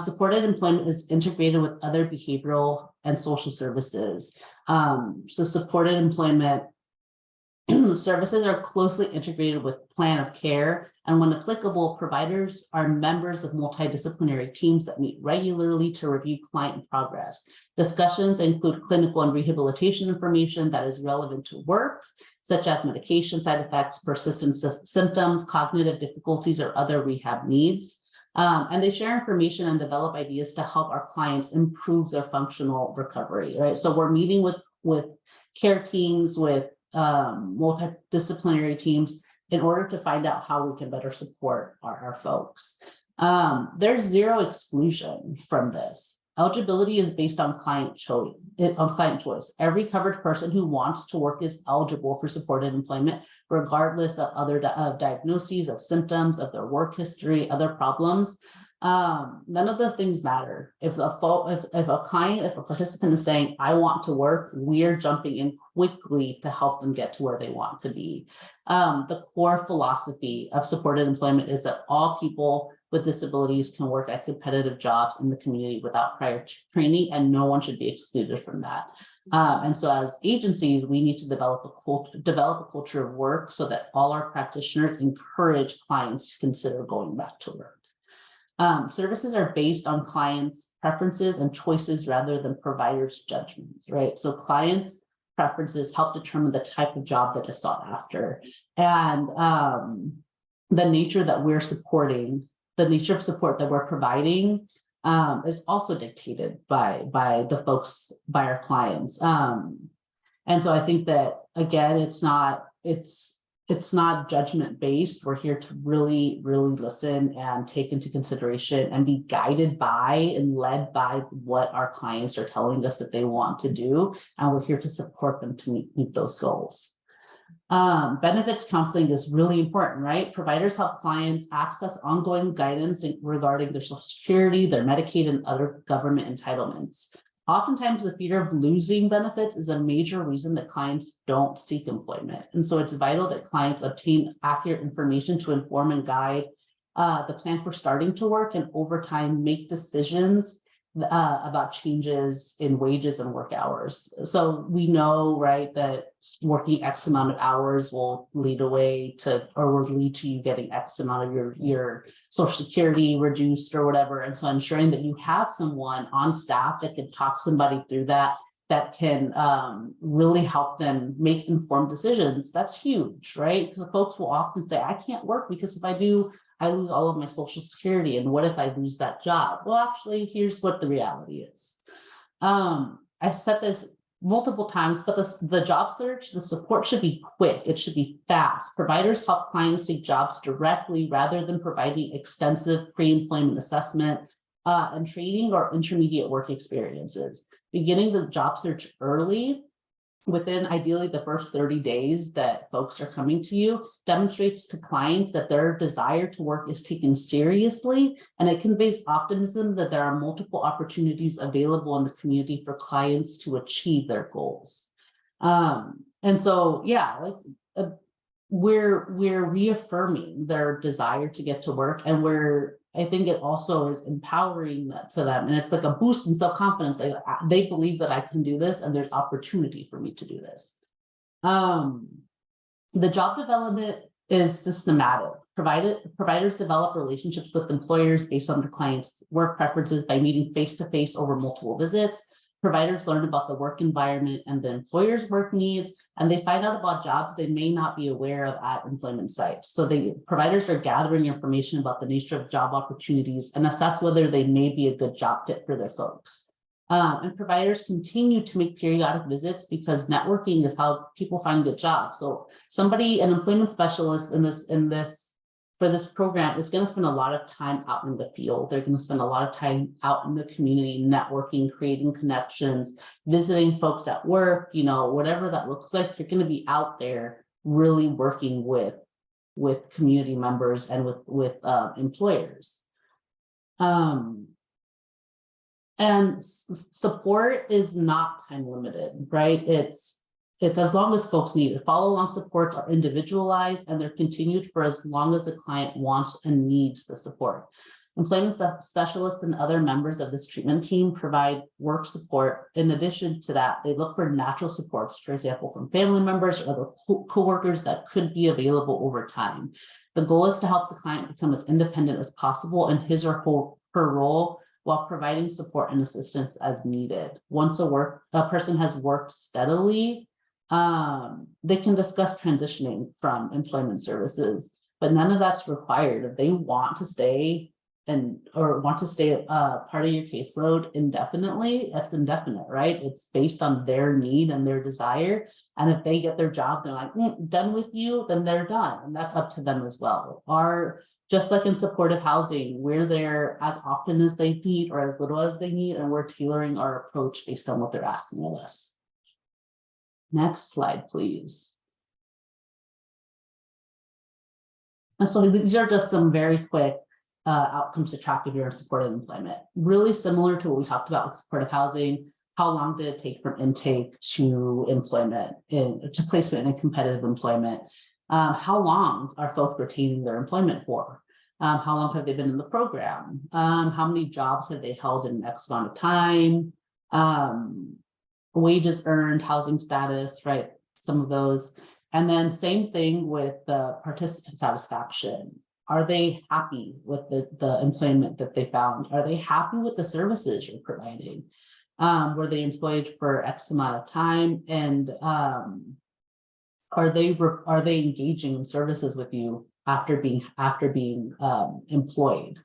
Supported employment is integrated with other behavioral and social services. So supported employment services are closely integrated with plan of care, and when applicable, providers are members of multidisciplinary teams that meet regularly to review client progress. Discussions include clinical and rehabilitation information that is relevant to work, such as medication side effects, persistent symptoms, cognitive difficulties, or other rehab needs. And they share information and develop ideas to help our clients improve their functional recovery, right? So we're meeting with care teams, with multidisciplinary teams in order to find out how we can better support our folks. There's zero exclusion from this. Eligibility is based on client choice. Every covered person who wants to work is eligible for supported employment, regardless of other diagnoses, of symptoms, of their work history, other problems. None of those things matter. If a participant is saying, I want to work, we're jumping in quickly to help them get to where they want to be. The core philosophy of supported employment is that all people with disabilities can work at competitive jobs in the community without prior training, and no one should be excluded from that. And so as agencies, we need to develop a culture of work so that all our practitioners encourage clients to consider going back to work. Services are based on clients' preferences and choices rather than providers' judgments, right? So clients' preferences help determine the type of job that is sought after. And the nature that we're supporting, the nature of support that we're providing is also dictated by the folks, by our clients. And so I think that, again, it's not judgment based. We're here to really, really listen and take into consideration and be guided by and led by what our clients are telling us that they want to do. And we're here to support them to meet those goals. Benefits counseling is really important, right? Providers help clients access ongoing guidance regarding their Social Security, their Medicaid, and other government entitlements. Oftentimes, the fear of losing benefits is a major reason that clients don't seek employment. And so it's vital that clients obtain accurate information to inform and guide the plan for starting to work, and over time make decisions about changes in wages and work hours. So we know, right, that working X amount of hours will lead away to, or will lead to you getting X amount of your Social Security reduced or whatever. And so ensuring that you have someone on staff that can talk somebody through that can really help them make informed decisions. That's huge, right? Because the folks will often say, I can't work because if I do, I lose all of my Social Security. And what if I lose that job? Well, actually, here's what the reality is. I've said this multiple times, but the job search, the support should be quick. It should be fast. Providers help clients seek jobs directly rather than providing extensive pre-employment assessment and training or intermediate work experiences. Beginning the job search early, within ideally the first 30 days that folks are coming to you, demonstrates to clients that their desire to work is taken seriously, and it conveys optimism that there are multiple opportunities available in the community for clients to achieve their goals. And so, yeah, like we're reaffirming their desire to get to work, and I think it also is empowering that to them, and it's like a boost in self-confidence. They believe that I can do this, and there's opportunity for me to do this. The job development is systematic. Providers develop relationships with employers based on their clients' work preferences by meeting face-to-face over multiple visits. Providers learn about the work environment and the employer's work needs, and they find out about jobs they may not be aware of at employment sites. So providers are gathering information about the nature of job opportunities and assess whether they may be a good job fit for their folks. And providers continue to make periodic visits because networking is how people find good jobs. So an employment specialist for this program is going to spend a lot of time out in the field. They're going to spend a lot of time out in the community, networking, creating connections, visiting folks at work, whatever that looks like. You're going to be out there really working with community members and with employers. And support is not time limited, right? It's as long as folks need it. Follow-along supports are individualized, and they're continued for as long as the client wants and needs the support. Employment specialists and other members of this treatment team provide work support. In addition to that, they look for natural supports, for example, from family members or other coworkers that could be available over time. The goal is to help the client become as independent as possible in his or her role, while providing support and assistance as needed. Once a person has worked steadily, they can discuss transitioning from employment services, but none of that's required. If they want to stay part of your caseload indefinitely, that's indefinite, right? It's based on their need and their desire. And if they get their job, they're like, done with you, then they're done. And that's up to them as well. Just like in supportive housing, we're there as often as they need or as little as they need, and we're tailoring our approach based on what they're asking of us. Next slide, please. And so these are just some very quick outcomes to track if you're in supported employment. Really similar to what we talked about with supportive housing. How long did it take from intake to employment, to placement in competitive employment? How long are folks retaining their employment for? How long have they been in the program? How many jobs have they held in X amount of time? Wages earned, housing status, right? Some of those. And then same thing with the participant satisfaction. Are they happy with the employment that they found? Are they happy with the services you're providing? Were they employed for X amount of time? And are they engaging in services with you after being employed?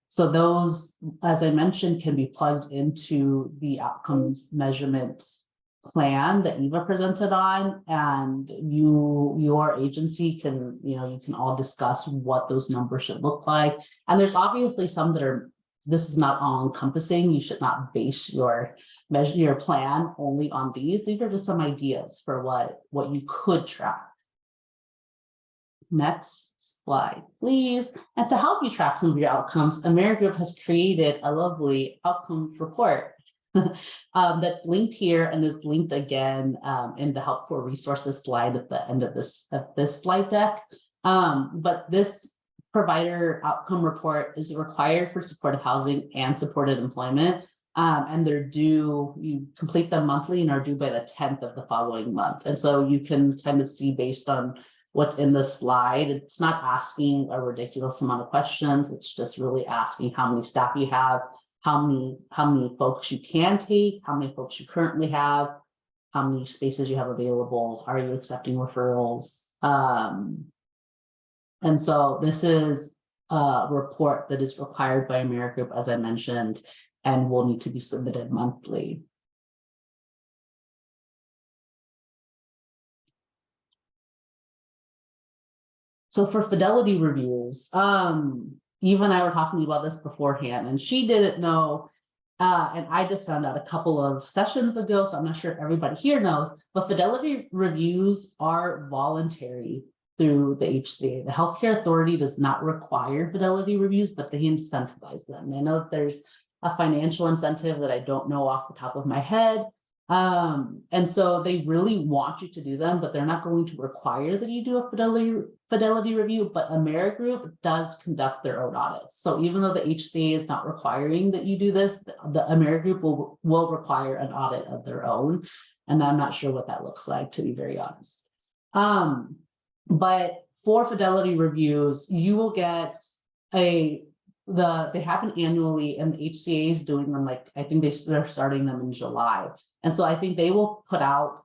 So those, as I mentioned, can be plugged into the outcomes measurement plan that Eva presented on, and your agency can, you can all discuss what those numbers should look like. And there's obviously some that this is not all encompassing. You should not base your plan only on these. These are just some ideas for what you could track. Next slide, please. And to help you track some of your outcomes, AmeriGroup has created a lovely outcome report that's linked here and is linked again in the helpful resources slide at the end of this slide deck. But this provider outcome report is required for supportive housing and supported employment. And they're due, you complete them monthly and are due by the 10th of the following month. And so you can kind of see based on what's in the slide, it's not asking a ridiculous amount of questions. It's just really asking how many staff you have, how many folks you can take, how many folks you currently have, how many spaces you have available, are you accepting referrals? And so this is a report that is required by AmeriGroup, as I mentioned, and will need to be submitted monthly. So for fidelity reviews, Eva and I were talking about this beforehand, and she didn't know, and I just found out a couple of sessions ago, so I'm not sure if everybody here knows, but fidelity reviews are voluntary through the HCA. The Healthcare Authority does not require fidelity reviews, but they incentivize them. I know that there's a financial incentive that I don't know off the top of my head. And so they really want you to do them, but they're not going to require that you do a fidelity review, but AmeriGroup does conduct their own audits. So even though the HCA is not requiring that you do this, the AmeriGroup will require an audit of their own. And I'm not sure what that looks like, to be very honest. But for fidelity reviews, you will get they happen annually, and the HCA is doing them, like, I think they're starting them in July. And so I think they will put out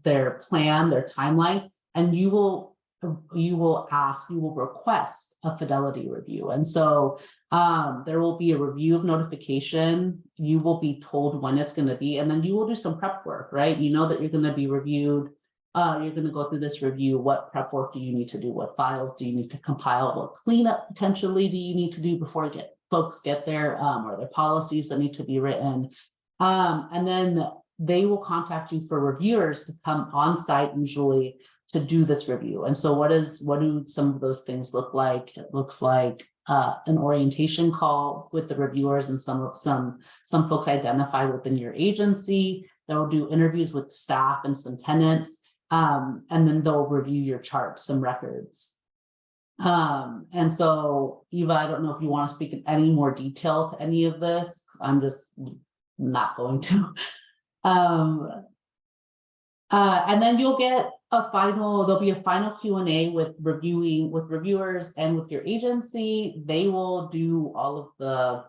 their plan, their timeline, and you will request a fidelity review. And so there will be a review of notification. You will be told when it's going to be, and then you will do some prep work, right? You know that you're going to be reviewed. You're going to go through this review. What prep work do you need to do? What files do you need to compile? What cleanup potentially do you need to do before folks get there? Are there policies that need to be written? And then they will contact you for reviewers to come on site, usually, to do this review. And so what do some of those things look like? It looks like an orientation call with the reviewers and some folks identified within your agency. They'll do interviews with staff and some tenants. And then they'll review your charts, some records. And so, Eva, I don't know if you want to speak in any more detail to any of this. I'm just not going to. And then you'll get there'll be a final Q&A with reviewers and with your agency. They will do all of the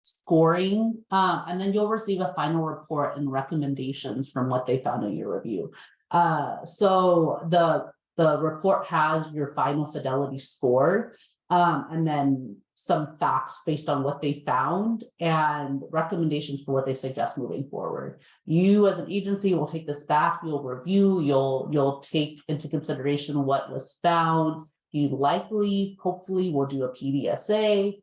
scoring, and then you'll receive a final report and recommendations from what they found in your review. So the report has your final fidelity score, and then some facts based on what they found and recommendations for what they suggest moving forward. You as an agency will take this back, you'll review, you'll take into consideration what was found. You hopefully will do a PDSA,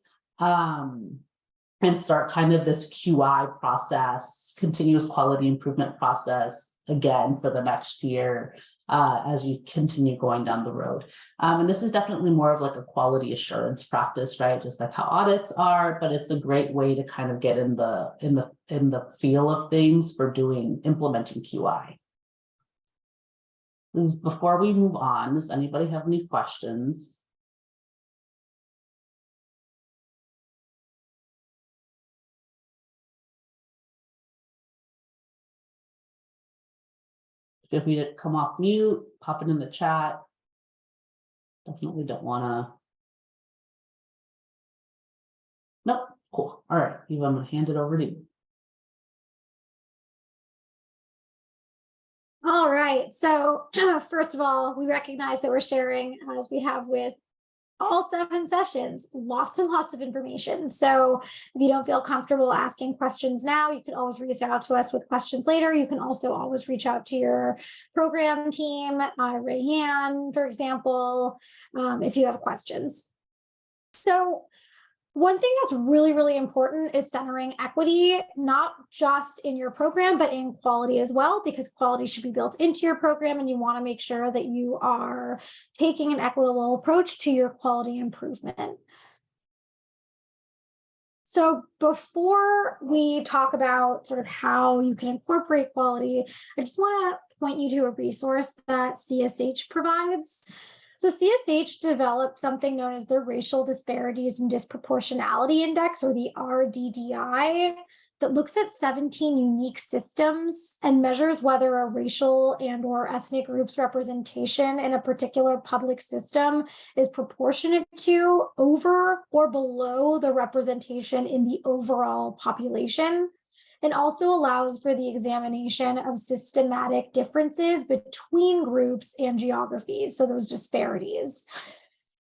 and start kind of this QI process, continuous quality improvement process, again for the next year, as you continue going down the road. And this is definitely more of like a quality assurance practice, right? Just like how audits are, but it's a great way to kind of get in the feel of things for implementing QI. Please, before we move on, does anybody have any questions? Feel free to come off mute, pop it in the chat. Definitely don't want to. Nope, cool. All right, Eva, I'm going to hand it over to you. All right. So first of all, we recognize that we're sharing, as we have with all 7 sessions, lots and lots of information. So if you don't feel comfortable asking questions now, you can always reach out to us with questions later. You can also always reach out to your program team, Rayanne, for example, if you have questions. So One thing that's really, really important is centering equity, not just in your program, but in quality as well, because quality should be built into your program, and you want to make sure that you are taking an equitable approach to your quality improvement. So before we talk about sort of how you can incorporate quality, I just want to point you to a resource that CSH provides. So CSH developed something known as the Racial Disparities and Disproportionality Index, or the RDDI, that looks at 17 unique systems and measures whether a racial and or ethnic group's representation in a particular public system is proportionate to, over, or below the representation in the overall population, and also allows for the examination of systematic differences between groups and geographies, so those disparities.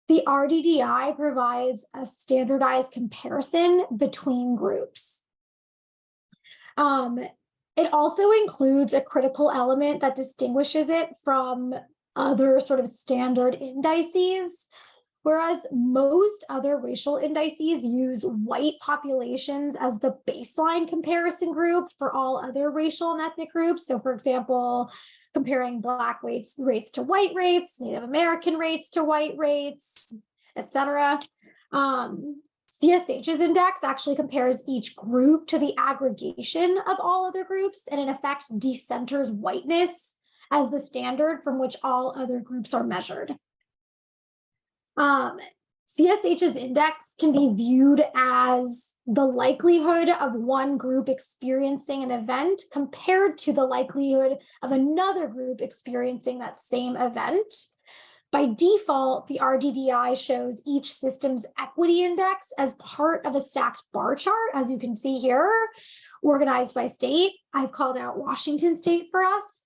The RDDI provides a standardized comparison between groups. It also includes a critical element that distinguishes it from other sort of standard indices. Whereas most other racial indices use white populations as the baseline comparison group for all other racial and ethnic groups. So for example, comparing Black rates to white rates, Native American rates to white rates, etc. CSH's index actually compares each group to the aggregation of all other groups, and in effect decenters whiteness as the standard from which all other groups are measured. CSH's index can be viewed as the likelihood of one group experiencing an event compared to the likelihood of another group experiencing that same event. By default, the RDDI shows each system's equity index as part of a stacked bar chart, as you can see here, organized by state. I've called out Washington State for us.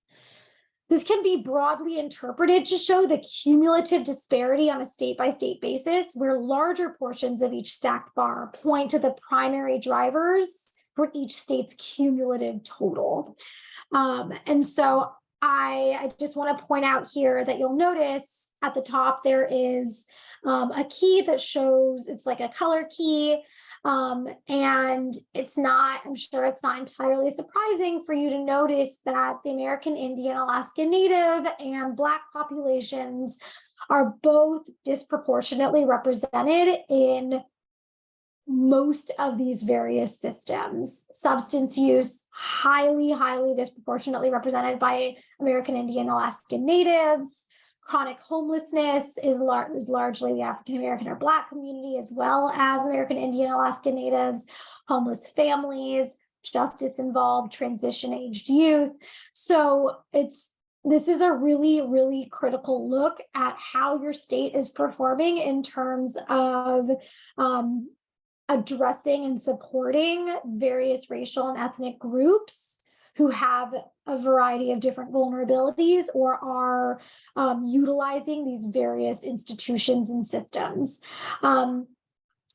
This can be broadly interpreted to show the cumulative disparity on a state-by-state basis, where larger portions of each stacked bar point to the primary drivers for each state's cumulative total. And so I just want to point out here that you'll notice at the top there is a key that shows, it's like a color key, and it's not, I'm sure it's not entirely surprising for you to notice that the American Indian, Alaska Native, and Black populations are both disproportionately represented in most of these various systems. Substance use, highly disproportionately represented by American Indian, Alaskan Natives. Chronic homelessness is largely the African American or Black community, as well as American Indian, Alaskan Natives. Homeless families, justice involved, transition-aged youth. So this is a really critical look at how your state is performing in terms of addressing and supporting various racial and ethnic groups who have a variety of different vulnerabilities or are utilizing these various institutions and systems. And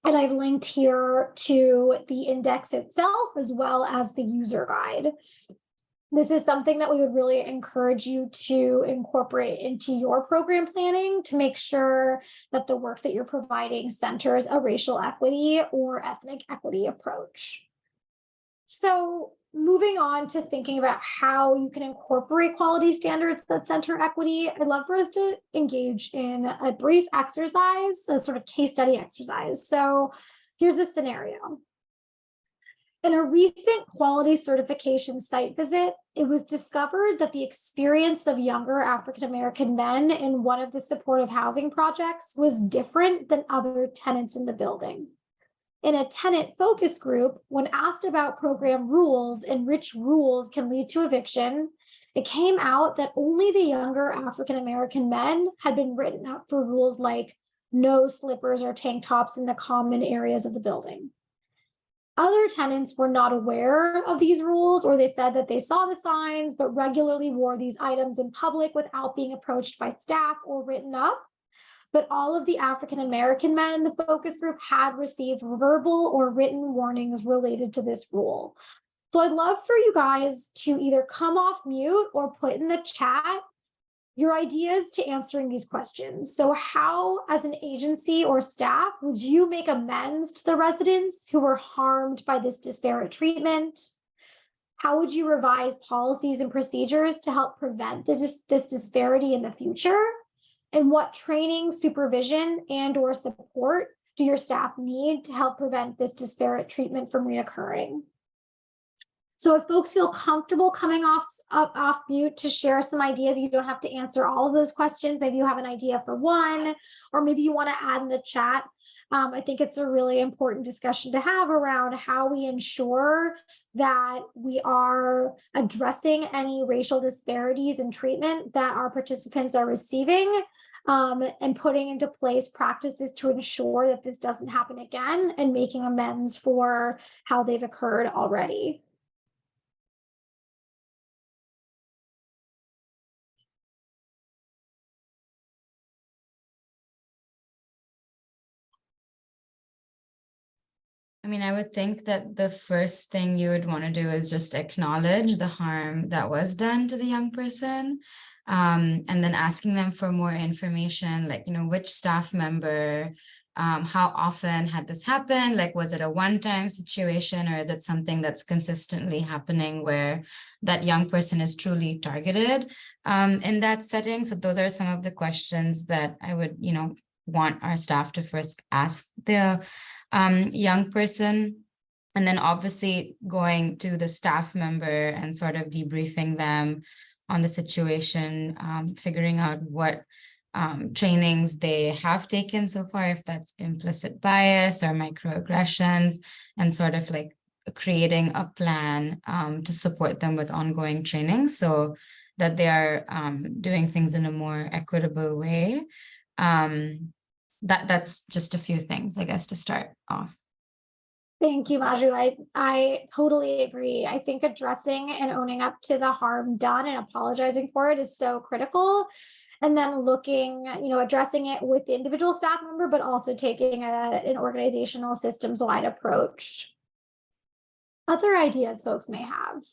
I've linked here to the index itself as well as the user guide. This is something that we would really encourage you to incorporate into your program planning to make sure that the work that you're providing centers a racial equity or ethnic equity approach. So moving on to thinking about how you can incorporate quality standards that center equity, I'd love for us to engage in a brief exercise, a sort of case study exercise. So here's a scenario. In a recent quality certification site visit, it was discovered that the experience of younger African-American men in one of the supportive housing projects was different than other tenants in the building. In a tenant focus group, when asked about program rules and which rules can lead to eviction, it came out that only the younger African-American men had been written up for rules like no slippers or tank tops in the common areas of the building. Other tenants were not aware of these rules, or they said that they saw the signs, but regularly wore these items in public without being approached by staff or written up. But all of the African-American men in the focus group had received verbal or written warnings related to this rule. So I'd love for you guys to either come off mute or put in the chat your ideas to answering these questions. So how, as an agency or staff, would you make amends to the residents who were harmed by this disparate treatment? How would you revise policies and procedures to help prevent this disparity in the future? And what training, supervision, and/or support do your staff need to help prevent this disparate treatment from reoccurring? So if folks feel comfortable coming off mute to share some ideas, you don't have to answer all of those questions. Maybe you have an idea for one, or maybe you want to add in the chat. I think it's a really important discussion to have around how we ensure that we are addressing any racial disparities in treatment that our participants are receiving, and putting into place practices to ensure that this doesn't happen again, and making amends for how they've occurred already. I mean, I would think that the first thing you would want to do is just acknowledge the harm that was done to the young person, and then asking them for more information, like, which staff member, how often had this happened? Like, was it a one-time situation, or is it something that's consistently happening where that young person is truly targeted in that setting? So those are some of the questions that I would, want our staff to first ask the young person, and then obviously going to the staff member and sort of debriefing them on the situation, figuring out what trainings they have taken so far, if that's implicit bias or microaggressions, and sort of like creating a plan to support them with ongoing training so that they are doing things in a more equitable way. That's just a few things, I guess, to start off. Thank you, Maju. I totally agree. I think addressing and owning up to the harm done and apologizing for it is so critical. And then looking, addressing it with the individual staff member, but also taking an organizational systems-wide approach. Other ideas folks may have.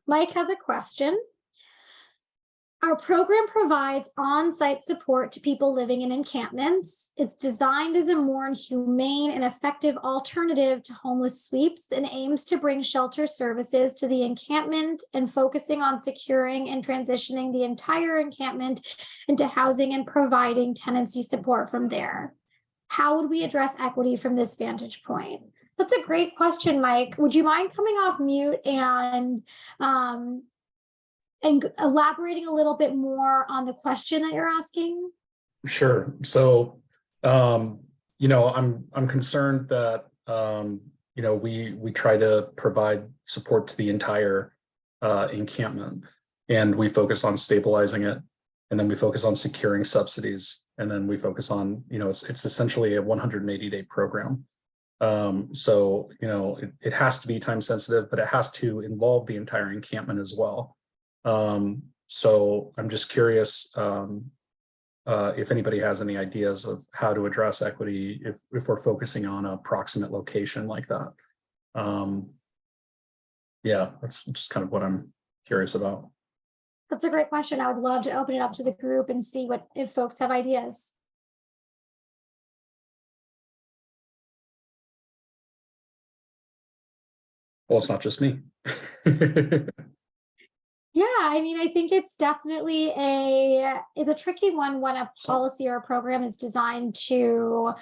Mike has a question. Our program provides on-site support to people living in encampments. It's designed as a more humane and effective alternative to homeless sweeps and aims to bring shelter services to the encampment and focusing on securing and transitioning the entire encampment into housing and providing tenancy support from there. How would we address equity from this vantage point? That's a great question, Mike. Would you mind coming off mute and elaborating a little bit more on the question that you're asking? Sure. So, I'm concerned that, we try to provide support to the entire encampment, and we focus on stabilizing it, and then we focus on securing subsidies, and then we focus on, it's essentially a 180-day program. So, it has to be time sensitive, but it has to involve the entire encampment as well. So I'm just curious if anybody has any ideas of how to address equity if we're focusing on a proximate location like that. Yeah, that's just kind of what I'm curious about. That's a great question. I would love to open it up to the group and see if folks have ideas. Well, it's not just me. Yeah, I mean, I think it's definitely it's a tricky one when a policy or a program is designed to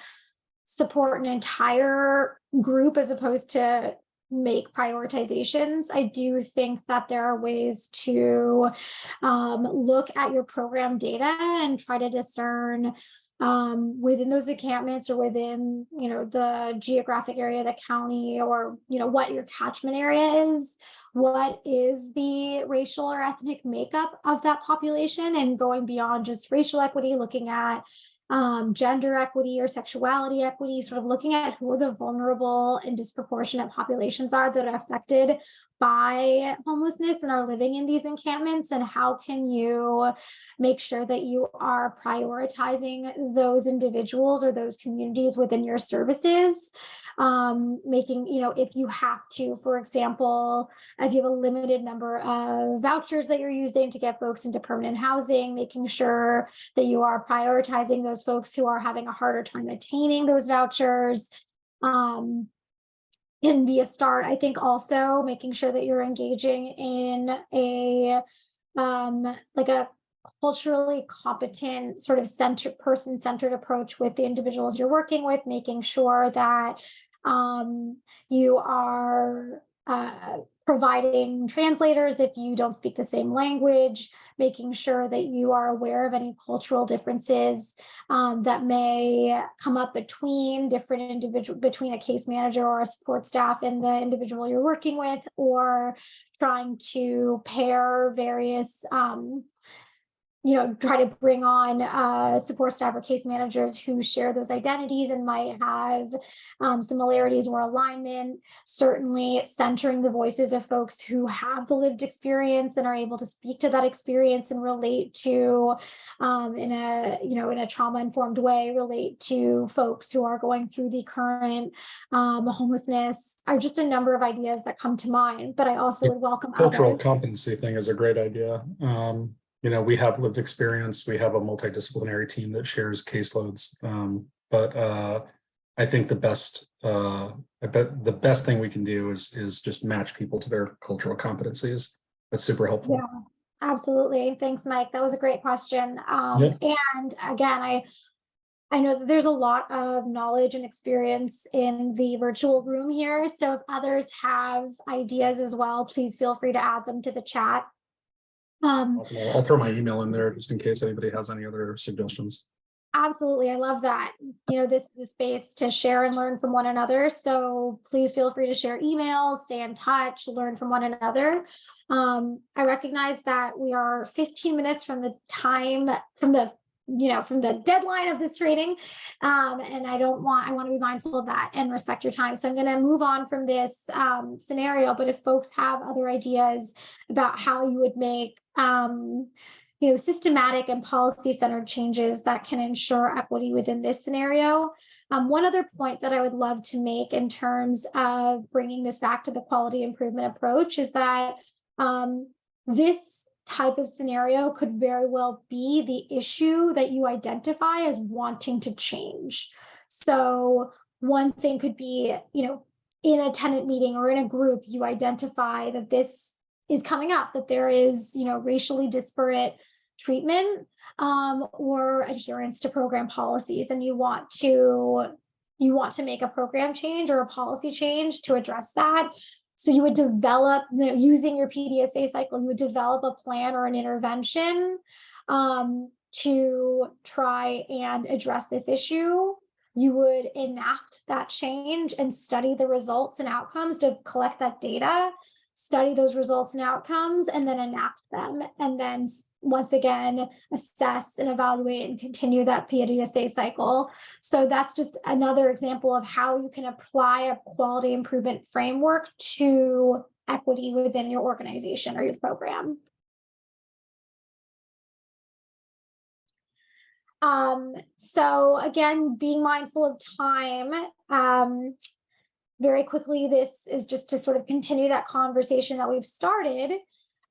support an entire group as opposed to make prioritizations. I do think that there are ways to look at your program data and try to discern within those encampments or within, the geographic area, the county, or, what your catchment area is, what is the racial or ethnic makeup of that population, and going beyond just racial equity, looking at gender equity or sexuality equity, sort of looking at who the vulnerable and disproportionate populations are that are affected by homelessness and are living in these encampments, and how can you make sure that you are prioritizing those individuals or those communities within your services. Making, if you have to, for example, if you have a limited number of vouchers that you're using to get folks into permanent housing, making sure that you are prioritizing those folks who are having a harder time attaining those vouchers. Can be a start. I think also making sure that you're engaging in a like a culturally competent sort of person-centered approach with the individuals you're working with, making sure that you are providing translators if you don't speak the same language, making sure that you are aware of any cultural differences that may come up between between a case manager or a support staff and the individual you're working with, or trying to pair various try to bring on support staff or case managers who share those identities and might have similarities or alignment. Certainly centering the voices of folks who have the lived experience and are able to speak to that experience and relate to, in a trauma-informed way, relate to folks who are going through the current homelessness, are just a number of ideas that come to mind. But I also would welcome cultural others. competency thing is a great idea. We have lived experience. We have a multidisciplinary team that shares caseloads. But I think the best thing we can do is just match people to their cultural competencies. That's super helpful. Yeah, absolutely. Thanks, Mike. That was a great question. Yep. And again, I know that there's a lot of knowledge and experience in the virtual room here. So if others have ideas as well, please feel free to add them to the chat. Awesome. I'll throw my email in there just in case anybody has any other suggestions. Absolutely. I love that. This is a space to share and learn from one another. So please feel free to share emails, stay in touch, learn from one another. I recognize that we are 15 minutes from the time, from the deadline of this training. And I want to be mindful of that and respect your time. So I'm going to move on from this scenario, but if folks have other ideas about how you would make, systematic and policy-centered changes that can ensure equity within this scenario. One other point that I would love to make in terms of bringing this back to the quality improvement approach is that this type of scenario could very well be the issue that you identify as wanting to change. So one thing could be, in a tenant meeting or in a group, you identify that this is coming up, that there is, racially disparate treatment or adherence to program policies, and you want to make a program change or a policy change to address that. So you would develop, using your PDSA cycle, you would develop a plan or an intervention to try and address this issue. You would enact that change and study the results and outcomes to collect that data, study those results and outcomes, and then enact them. And then once again, assess and evaluate and continue that PDSA cycle. So that's just another example of how you can apply a quality improvement framework to equity within your organization or your program. So again, being mindful of time, very quickly, this is just to sort of continue that conversation that we've started.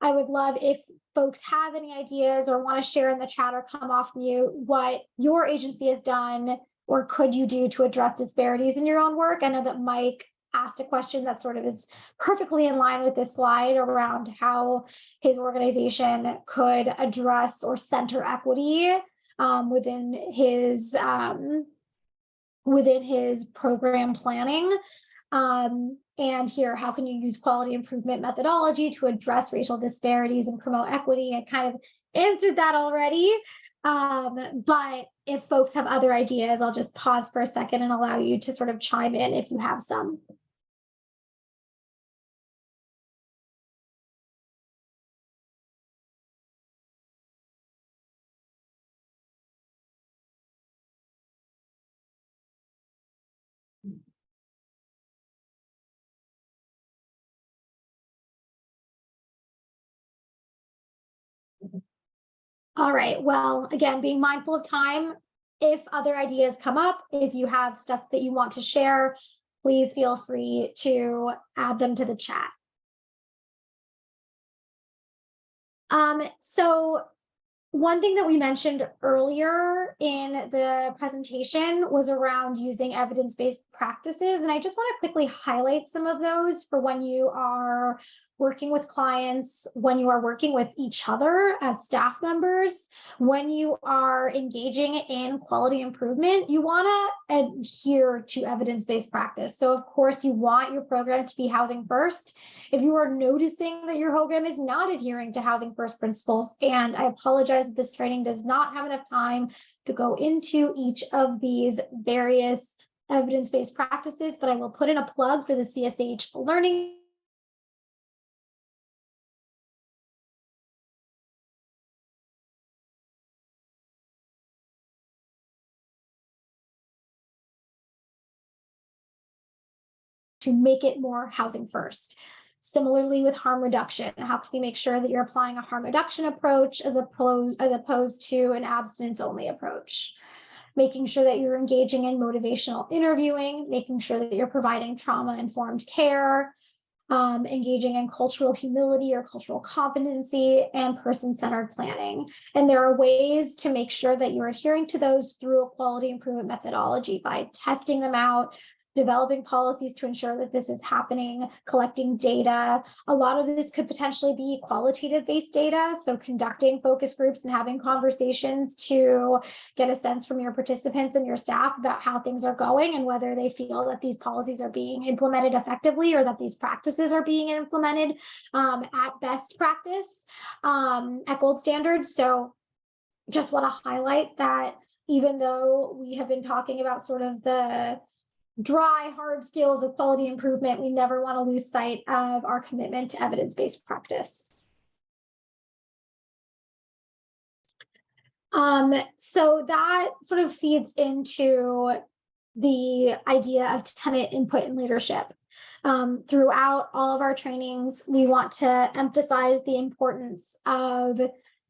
I would love if folks have any ideas or want to share in the chat or come off mute what your agency has done or could you do to address disparities in your own work. I know that Mike asked a question that sort of is perfectly in line with this slide around how his organization could address or center equity within his program planning. And here, how can you use quality improvement methodology to address racial disparities and promote equity? I kind of answered that already. But if folks have other ideas, I'll just pause for a second and allow you to sort of chime in if you have some. All right, well, again, being mindful of time, if other ideas come up, if you have stuff that you want to share, please feel free to add them to the chat. So one thing that we mentioned earlier in the presentation was around using evidence-based practices. And I just want to quickly highlight some of those for when you are working with clients, when you are working with each other as staff members, when you are engaging in quality improvement, you want to adhere to evidence-based practice. So of course, you want your program to be housing first. If you are noticing that your program is not adhering to housing first principles, and I apologize that this training does not have enough time to go into each of these various evidence-based practices, but I will put in a plug for the CSH learning to make it more housing first. Similarly with harm reduction, how can we make sure that you're applying a harm reduction approach as opposed to an abstinence only approach? Making sure that you're engaging in motivational interviewing, making sure that you're providing trauma-informed care, engaging in cultural humility or cultural competency, and person-centered planning. And there are ways to make sure that you're adhering to those through a quality improvement methodology by testing them out, developing policies to ensure that this is happening, collecting data. A lot of this could potentially be qualitative based data. So conducting focus groups and having conversations to get a sense from your participants and your staff about how things are going and whether they feel that these policies are being implemented effectively or that these practices are being implemented at best practice, at gold standards. So just want to highlight that even though we have been talking about sort of the dry, hard skills of quality improvement, we never want to lose sight of our commitment to evidence-based practice. So that sort of feeds into the idea of tenant input and leadership. Throughout all of our trainings, we want to emphasize the importance of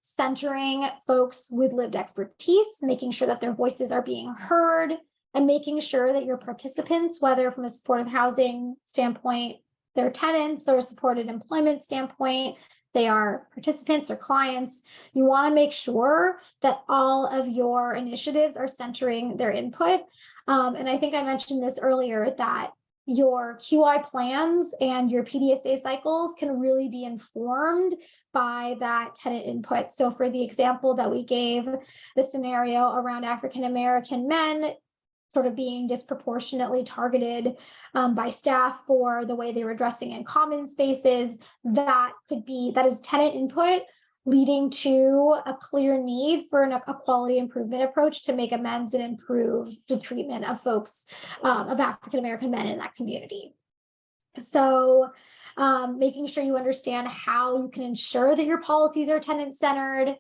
centering folks with lived expertise, making sure that their voices are being heard, and making sure that your participants, whether from a supportive housing standpoint, they're tenants, or a supported employment standpoint, they are participants or clients, you want to make sure that all of your initiatives are centering their input. And I think I mentioned this earlier, that your QI plans and your PDSA cycles can really be informed by that tenant input. So for the example that we gave, the scenario around African-American men sort of being disproportionately targeted by staff for the way they were dressing in common spaces, that is tenant input leading to a clear need for a quality improvement approach to make amends and improve the treatment of folks, of African-American men in that community. So making sure you understand how you can ensure that your policies are tenant-centered,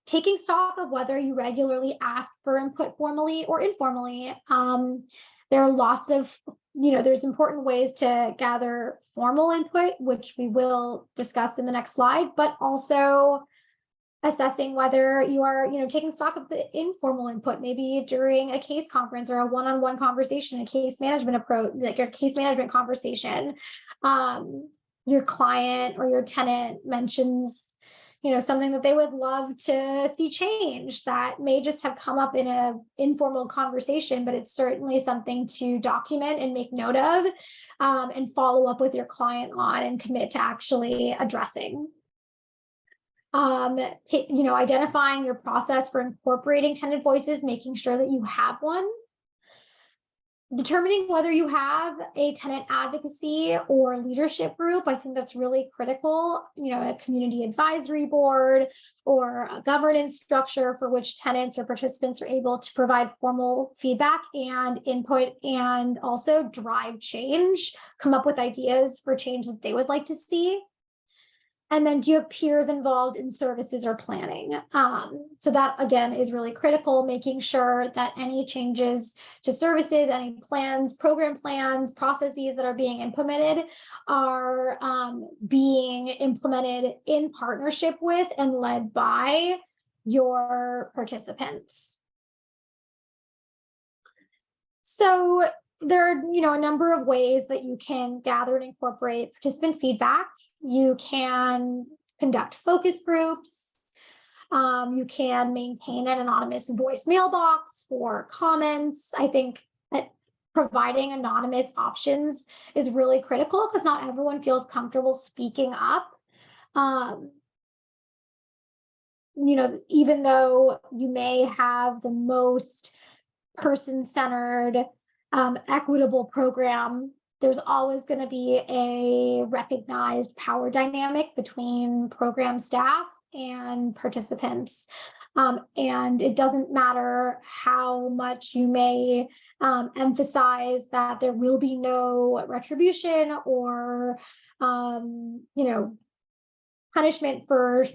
taking stock of whether you regularly ask for input formally or informally. There are lots of, there's important ways to gather formal input, which we will discuss in the next slide, but also assessing whether you are, taking stock of the informal input, maybe during a case conference or a one-on-one conversation, a case management approach, like your case management conversation. Your client or your tenant mentions something that they would love to see change that may just have come up in an informal conversation, but it's certainly something to document and make note of, and follow up with your client on and commit to actually addressing. Identifying your process for incorporating tenant voices, making sure that you have one. Determining whether you have a tenant advocacy or leadership group, I think that's really critical. A community advisory board or a governance structure for which tenants or participants are able to provide formal feedback and input, and also drive change, come up with ideas for change that they would like to see. And then do you have peers involved in services or planning? So that again is really critical, making sure that any changes to services, any plans, program plans, processes that are being implemented are being implemented in partnership with and led by your participants. So there are, a number of ways that you can gather and incorporate participant feedback. You can conduct focus groups. You can maintain an anonymous voicemail box for comments. I think that providing anonymous options is really critical because not everyone feels comfortable speaking up. Even though you may have the most person-centered, equitable program, there's always going to be a recognized power dynamic between program staff and participants. And it doesn't matter how much you may emphasize that there will be no retribution or, punishment for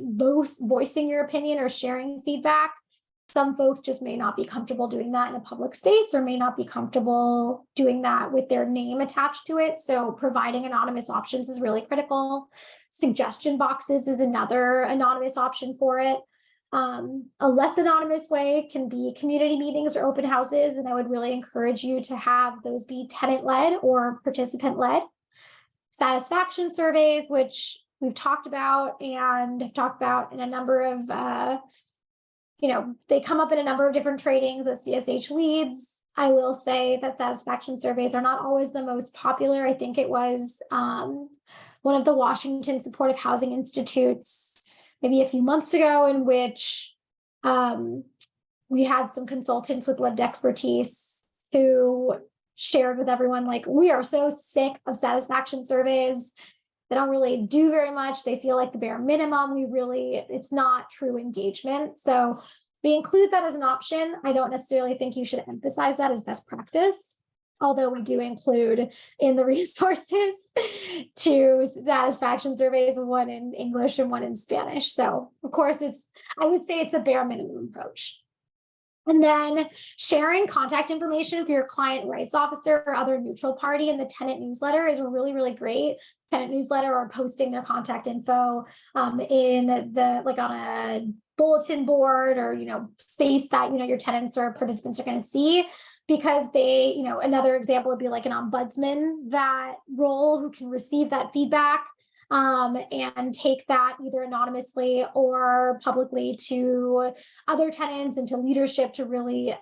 voicing your opinion or sharing feedback. Some folks just may not be comfortable doing that in a public space or may not be comfortable doing that with their name attached to it. So providing anonymous options is really critical. Suggestion boxes is another anonymous option for it. A less anonymous way can be community meetings or open houses. And I would really encourage you to have those be tenant-led or participant-led. Satisfaction surveys, which we've talked about and have talked about in a number of they come up in a number of different trainings that CSH leads. I will say that satisfaction surveys are not always the most popular. I think it was one of the Washington Supportive Housing Institutes maybe a few months ago, in which we had some consultants with lived expertise who shared with everyone, like, we are so sick of satisfaction surveys. They don't really do very much. They feel like the bare minimum. It's not true engagement. So we include that as an option. I don't necessarily think you should emphasize that as best practice, although we do include in the resources two satisfaction surveys, one in English and one in Spanish. So of course I would say it's a bare minimum approach. And then sharing contact information for your client rights officer or other neutral party in the tenant newsletter is really, really great. Tenant newsletter or posting their contact info in the, like, on a bulletin board or, space that, your tenants or participants are going to see, because they, another example would be like an ombudsman, that role, who can receive that feedback and take that either anonymously or publicly to other tenants and to leadership to really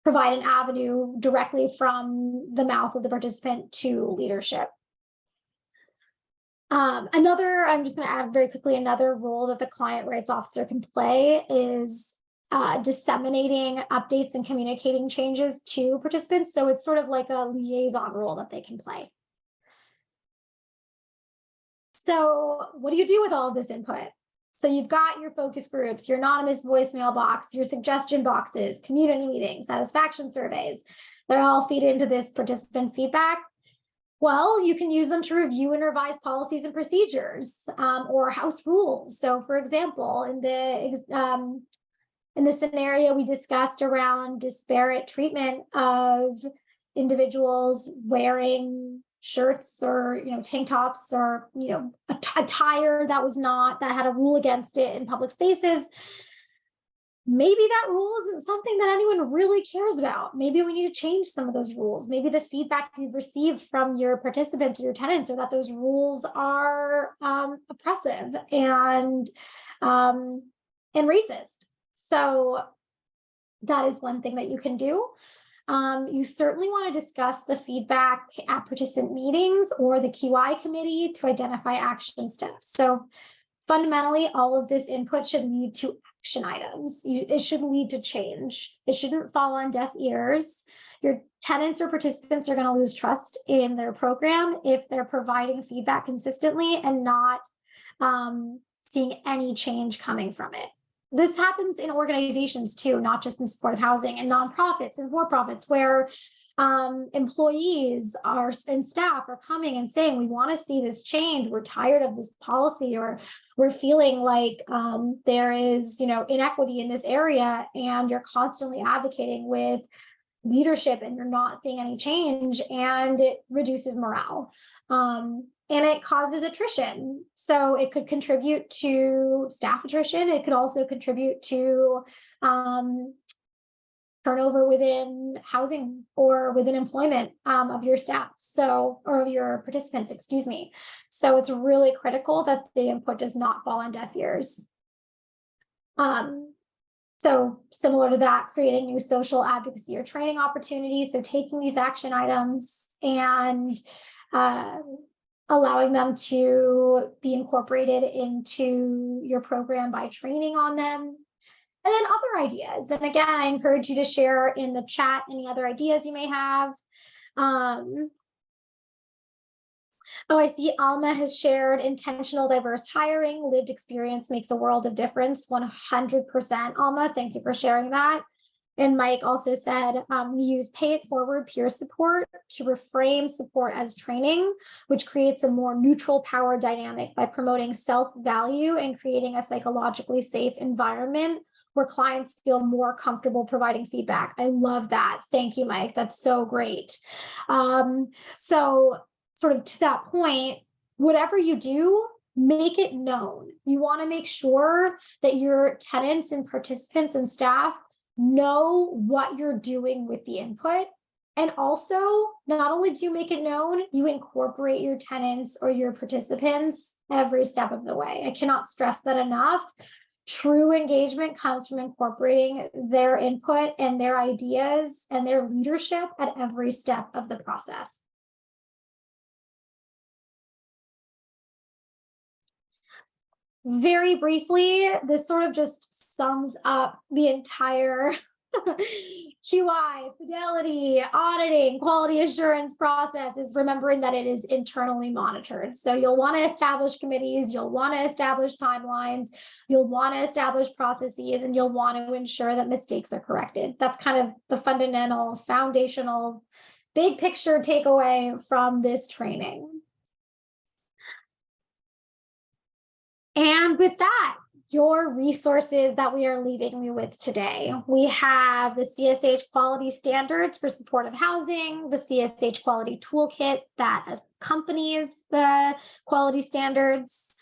provide an avenue directly from the mouth of the participant to leadership. I'm just going to add very quickly, another role that the client rights officer can play is disseminating updates and communicating changes to participants. So it's sort of like a liaison role that they can play. So what do you do with all of this input? So you've got your focus groups, your anonymous voicemail box, your suggestion boxes, community meetings, satisfaction surveys. They all feed into this participant feedback. Well, you can use them to review and revise policies and procedures or house rules. So for example, in the scenario we discussed around disparate treatment of individuals wearing shirts or tank tops or attire that had a rule against it in public spaces, maybe that rule isn't something that anyone really cares about. Maybe we need to change some of those rules. Maybe the feedback you've received from your participants or your tenants are that those rules are oppressive and racist. So that is one thing that you can do. You certainly want to discuss the feedback at participant meetings or the QI committee to identify action steps. So fundamentally, all of this input should lead to action items. It should lead to change. It shouldn't fall on deaf ears. Your tenants or participants are going to lose trust in their program if they're providing feedback consistently and not seeing any change coming from it. This happens in organizations too, not just in supportive housing, and nonprofits and for-profits, where employees and staff are coming and saying, we want to see this change. We're tired of this policy, or we're feeling like there is, inequity in this area, and you're constantly advocating with leadership and you're not seeing any change, and it reduces morale. And it causes attrition. So it could contribute to staff attrition. It could also contribute to turnover within housing or within employment of your staff. So, or of your participants, excuse me. So it's really critical that the input does not fall on deaf ears. So similar to that, creating new social advocacy or training opportunities. So taking these action items and allowing them to be incorporated into your program by training on them. And then other ideas. And again, I encourage you to share in the chat any other ideas you may have. Oh, I see Alma has shared intentional diverse hiring. Lived experience makes a world of difference. 100%, Alma. Thank you for sharing that. And Mike also said, we use pay it forward peer support to reframe support as training, which creates a more neutral power dynamic by promoting self-value and creating a psychologically safe environment where clients feel more comfortable providing feedback. I love that. Thank you, Mike. That's so great. So sort of to that point, whatever you do, make it known. You want to make sure that your tenants and participants and staff know what you're doing with the input. And also, not only do you make it known, you incorporate your tenants or your participants every step of the way. I cannot stress that enough. True engagement comes from incorporating their input and their ideas and their leadership at every step of the process. Very briefly, this sort of just sums up the entire QI, fidelity, auditing, quality assurance process, is remembering that it is internally monitored. So you'll want to establish committees, you'll want to establish timelines, you'll want to establish processes, and you'll want to ensure that mistakes are corrected. That's kind of the fundamental, foundational, big picture takeaway from this training. And with that, your resources that we are leaving you with today. We have the CSH quality standards for supportive housing, the CSH quality toolkit that accompanies the quality standards,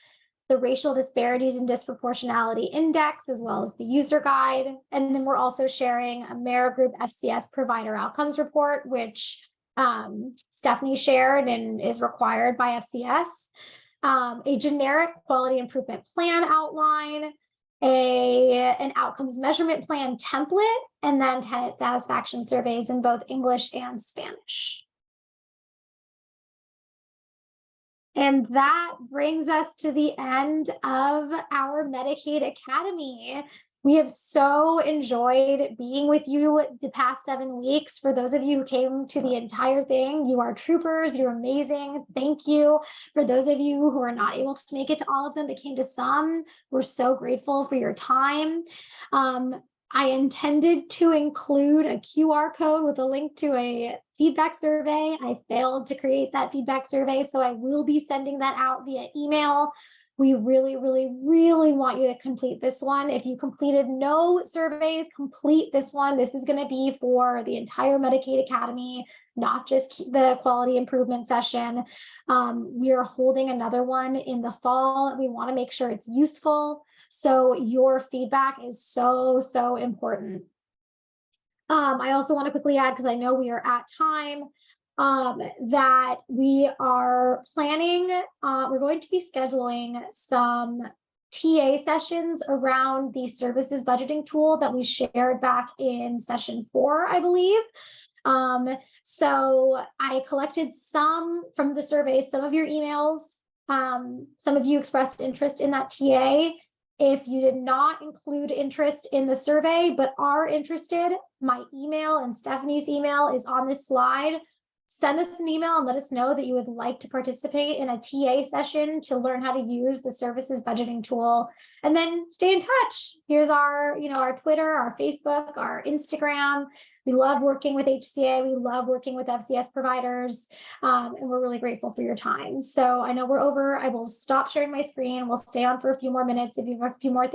the racial disparities and disproportionality index, as well as the user guide. And then we're also sharing a AmeriGroup FCS provider outcomes report, which Stephanie shared and is required by FCS. A generic quality improvement plan outline, an outcomes measurement plan template, and then tenant satisfaction surveys in both English and Spanish. And that brings us to the end of our Medicaid Academy. We have so enjoyed being with you the past 7 weeks. For those of you who came to the entire thing, you are troopers, you're amazing. Thank you. For those of you who are not able to make it to all of them, but came to some, we're so grateful for your time. I intended to include a QR code with a link to a feedback survey. I failed to create that feedback survey, so I will be sending that out via email. We really, really, really want you to complete this one. If you completed no surveys, complete this one. This is going to be for the entire Medicaid Academy, not just the quality improvement session. We are holding another one in the fall. We want to make sure it's useful. So your feedback is so, so important. I also want to quickly add, because I know we are at time, that we are planning, we're going to be scheduling some TA sessions around the services budgeting tool that we shared back in session 4, I believe. So I collected some from the survey, some of your emails. Some of you expressed interest in that TA. If you did not include interest in the survey, but are interested, my email and Stephanie's email is on this slide. Send us an email and let us know that you would like to participate in a TA session to learn how to use the services budgeting tool, and then stay in touch. Here's our, our Twitter, our Facebook, our Instagram. We love working with HCA. We love working with FCS providers. And we're really grateful for your time. So I know we're over. I will stop sharing my screen. We'll stay on for a few more minutes if you have a few more things